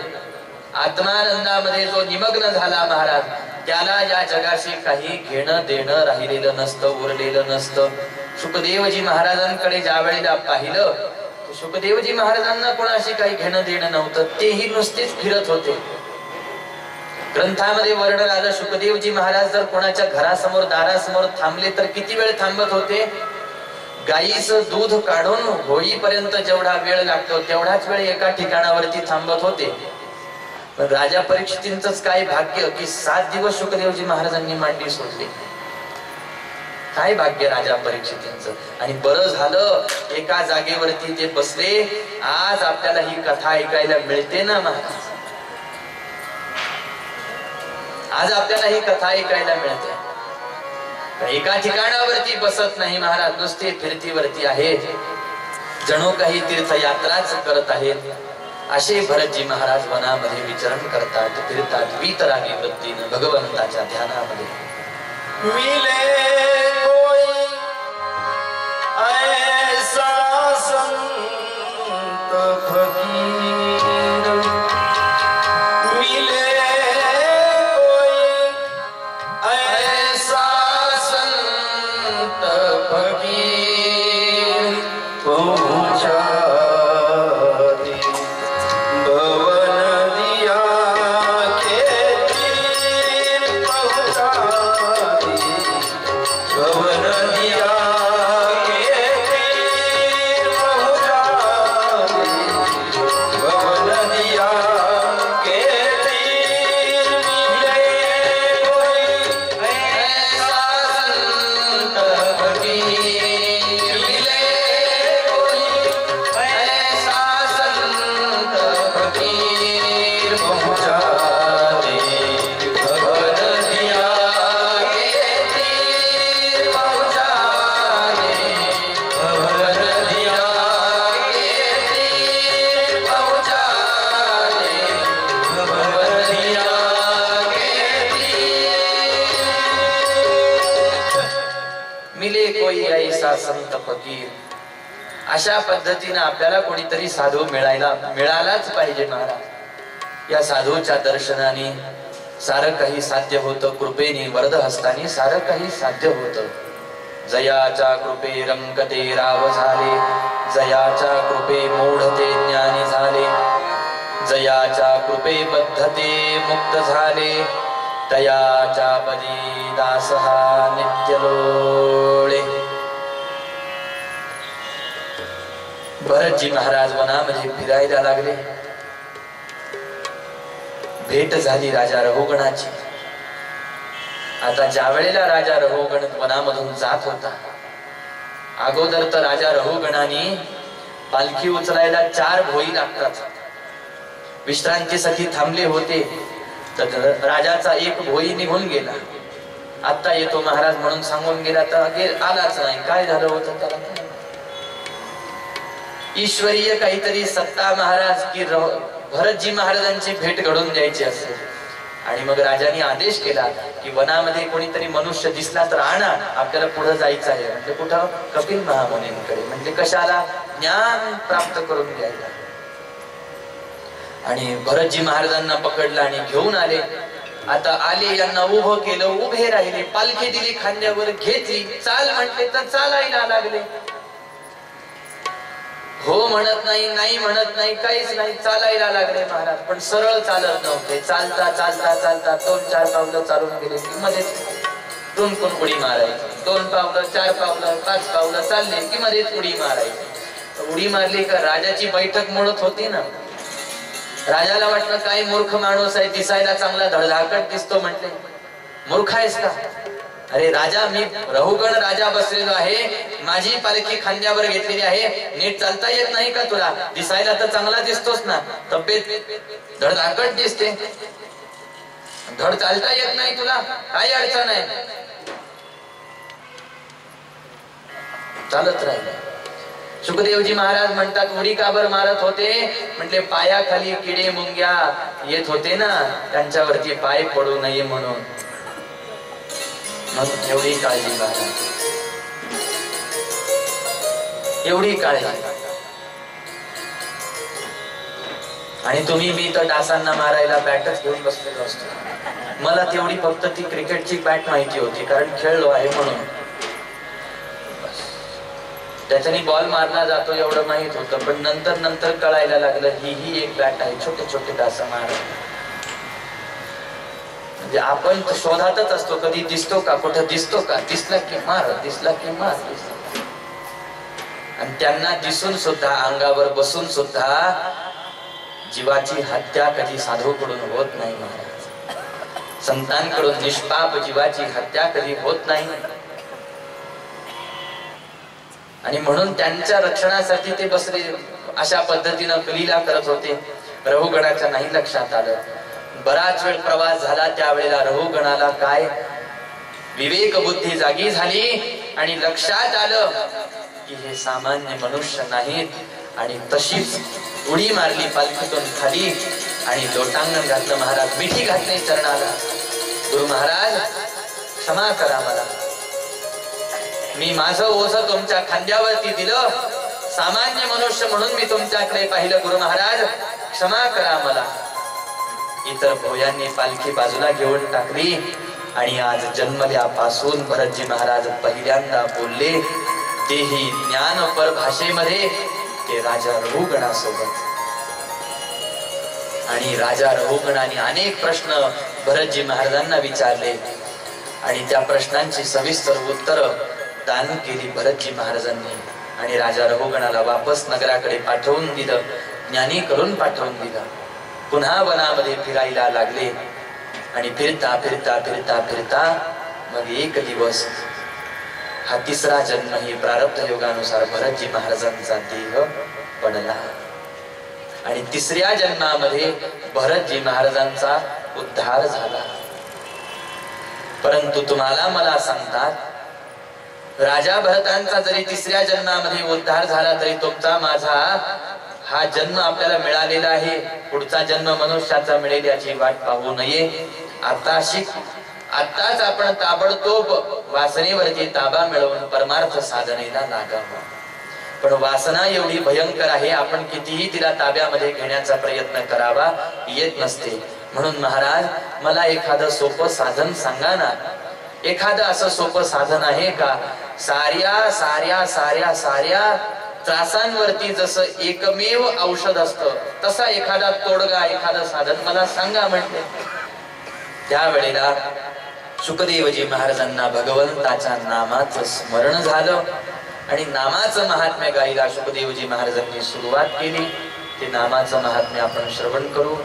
आत्मानंदामध्ये जो निमग्न झाला महाराज, त्याला या जगाशी काही घेणं देणं राहिलेलं नसतं, उरलेलं नसतं. शुकदेवजी महाराजांकडे ज्या वेळेला पाहिलं, शुकदेवजी महाराजांना कोणाशी काही घेणं देणं नव्हतं. तेही नुसतेच फिरत होते. ग्रंथामध्ये वर्णन आलं, शुकदेवजी महाराज जर कोणाच्या घरासमोर, दारासमोर थांबले तर किती वेळ थांबत होते? गाईचं दूध काढून होईपर्यंत जेवढा वेळ लागतो तेवढाच वेळ एका ठिकाणावरती थांबत होते. पण राजा परीक्षितींचंच काय भाग्य की 7 दिवस शुकदेवजी महाराजांनी मांडी सोडली. काय भाग्य राजा परीक्षितींचं. आणि बरं झालं एका जागेवरती ते बसले. आज आपल्याला ही कथा ऐकायला मिळते ना महाराज, आज आपल्याला ही कथा ऐकायला मिळते. एका ठिकाणावरती बसत नाही महाराज, नुसते फिरतीवरती आहे, जणू काही तीर्थयात्राच करत आहेत. असे भरतजी महाराज वनामध्ये विचरण करतात, फिरतात वीतरागी वृत्तीनं भगवंताच्या ध्यानामध्ये. मिले कोई ऐसा संत फकीर, मिले कोई ऐसा संत फकीर, पहुँचा दे भवन दिया के तीर, पहुँचा दे भवन दिया के तीर, पहुँचा दे भवन दिया के तीर। मिले कोई ऐसा संत फकीर, मिले कोई ऐसा संत फकीर, पहुँचा दे भवन दिया के तीर, पहुँचा दे भवन दिया के तीर, पहुँचा दे भवन दिया के तीर। मिले कोई ऐसा संत फकीर. अशा पद्धतीने आपल्याला कोणीतरी साधू मिळालाच पाहिजे महाराज. या साधूच्या दर्शनाने सारं काही साध्य होतं. कृपेने वरद हस्ताने सारं काही साध्य होतं. जयाच्या कृपे रंकते राव झाले, जयाच्या कृपे मोढते ज्ञानी झाले, जयाच्या कृपे बद्धते मुक्त झाले, तयाच्या पदी दास हा नित्य लोळे. भरतजी महाराज वनामध्ये फिरायला लागले. भेट झाली राजा रघुगणाची. आता ज्या वेळेला राजा रघुगण वनामधून जात होता, अगोदर तर राजा रघुगणाने पालखी उचलायला 4 भोई लागतात. विश्रांतीसाठी थांबले होते तर राजाचा एक भोई निघून गेला. आता येतो महाराज म्हणून सांगून गेला तर आलाच नाही. काय झालं होतं त्याला? ईश्वरीय काहीतरी सत्ता महाराज की भरतजी महाराजांची भेट घडून द्यायची असेल. आणि मग राजाने आदेश केला की वनामध्ये कोणीतरी मनुष्य दिसला तर आणा, आपल्याला पुढे जायचं आहे. म्हणजे कुठं? कपिल महामुनींकडे. म्हणजे कशाला? ज्ञान प्राप्त करून घ्यायला. आणि भरतजी महाराजांना पकडलं आणि घेऊन आले. आता आले, यांना उभं केलं, उभे राहिले, पालखी दिली, खांद्यावर घेतली, चाल म्हटले तर चालायला लागले. हो म्हणत नाही, नाही म्हणत नाही, काहीच नाही, चालायला लागले महाराज. पण सरळ चालत नव्हते. चालता चालता चालता 2-4 पावलं चालून गेले की मध्येच टुनकून उडी मारायची. 2 पावलं, 4 पावलं, 5 पावलं चालले की मध्येच उडी मारायची. उडी मारली का राजाची बैठक मोडत होती ना. राजाला वाटलं काय मूर्ख माणूस आहे, दिसायला चांगला धडधाकट दिसतो, म्हटले मूर्ख आहेस का? अरे राजा, मी रहुगण राजा बसलेलो आहे, माझी पालखी खांद्यावर घेतलेली आहे, नीट चालता येत नाही का तुला? दिसायला तर चांगला दिसतोस ना, तब्येत धडधाकट दिसते, धड चालता येत नाही तुला, काही अडचण आहे? चालत राहिलं. सुखदेवजी महाराज म्हणतात उडी का बर मारत होते? म्हटले पायाखाली किडे मुंग्या येत होते ना, त्यांच्यावरती पाय पडू नये म्हणून. मग एवढी काळजी बाळगा, एवढी काळजी. आणि तुम्ही मी तर डासांना मारायला बॅटच घेऊन बसलेलो असतो. मला तेवढी फक्त ती क्रिकेटची बॅट माहिती होती, कारण खेळलो आहे म्हणून. त्याच्याने बॉल मारला जातो एवढं माहित होतं, पण नंतर नंतर कळायला लागलं ही एक बॅट आहे, छोटे छोटे डास मार. म्हणजे आपण शोधातच असतो, कधी दिसतो का, कुठं दिसतो का, दिसला की मार, दिसला की मार. आणि त्यांना दिसून सुद्धा, अंगावर बसून सुद्धा जीवाची हत्या कधी साधूकडून होत नाही महाराज. संतांकडून निष्पाप जीवाची हत्या कधी होत नाही. आणि म्हणून त्यांच्या रक्षणासाठी ते बसले अशा पद्धतीनं लीला करत होते. रहुगणाच्या नाही लक्षात आलं. बराच वेळ प्रवास झाला, त्यावेळेला रहुगणाला काय विवेक बुद्धी जागी झाली आणि लक्षात आलं की हे सामान्य मनुष्य नाहीत. आणि तशीच उडी मारली पालखीतून खाली आणि लोटांगण घातलं. महाराज मिठी घातली चरणाला. गुरु महाराज क्षमा करा मला, मी माझं ओझं तुमच्या खांद्यावरती दिलं, सामान्य मनुष्य म्हणून मी तुमच्याकडे पाहिलं. गुरु महाराज क्षमा करा मला. इतर भोयांनी पालखी बाजूला घेऊन टाकली आणि आज जन्मल्यापासून भरतजी महाराज पहिल्यांदा बोलले, तेही ज्ञानपर भाषेमध्ये, ते राजा रहुगणासोबत. आणि राजा रहुगणाने अनेक प्रश्न भरतजी महाराजांना विचारले आणि त्या प्रश्नांची सविस्तर उत्तर दान केली भरतजी महाराजांनी. आणि राजा रहुगणाला वापस नगराकडे पाठवून दिलं, ज्ञानी करून पाठवून दिलं. पुन्हा वनामध्ये फिरायला लागले आणि फिरता फिरता फिरता फिरता मग एक दिवस हा तिसरा जन्म ही प्रारब्ध योगानुसार भरतजी महाराजांचा देह पडला. आणि तिसऱ्या जन्मामध्ये भरतजी महाराजांचा उद्धार झाला. परंतु तुम्हाला मला सांगतात, राजा भरतांचा जरी तिसऱ्या जन्मामध्ये उद्धार झाला तरी तुमचा माझा हा जन्म आपल्याला मिळालेला आहे. पुढचा जन्म मनुष्याचा मिळेल याची वाट पाहू नये. आताच आपण ताबडतोब वासनेवरती ताबा मिळवून परमार्थ साधनेला लागावं. पण वासना एवढी भयंकर आहे, आपण कितीही तिला ताब्यामध्ये घेण्याचा प्रयत्न करावा, येत नसते. म्हणून महाराज मला एखादं सोपं साधन सांगा ना. एखादं असं सोपं साधन आहे का? साऱ्या साऱ्या साऱ्या साऱ्या त्रासांवरती जसं एकमेव औषध असतं, तसा एखादा तोडगा, एखादं साधन मला सांगा म्हटले. त्यावेळेला सुखदेवजी महाराजांना भगवंताच्या नामाचं स्मरण झालं आणि नामाचं महात्म्य गायला सुखदेवजी महाराजांनी सुरुवात केली. ते नामाचं महात्म्य आपण श्रवण करू.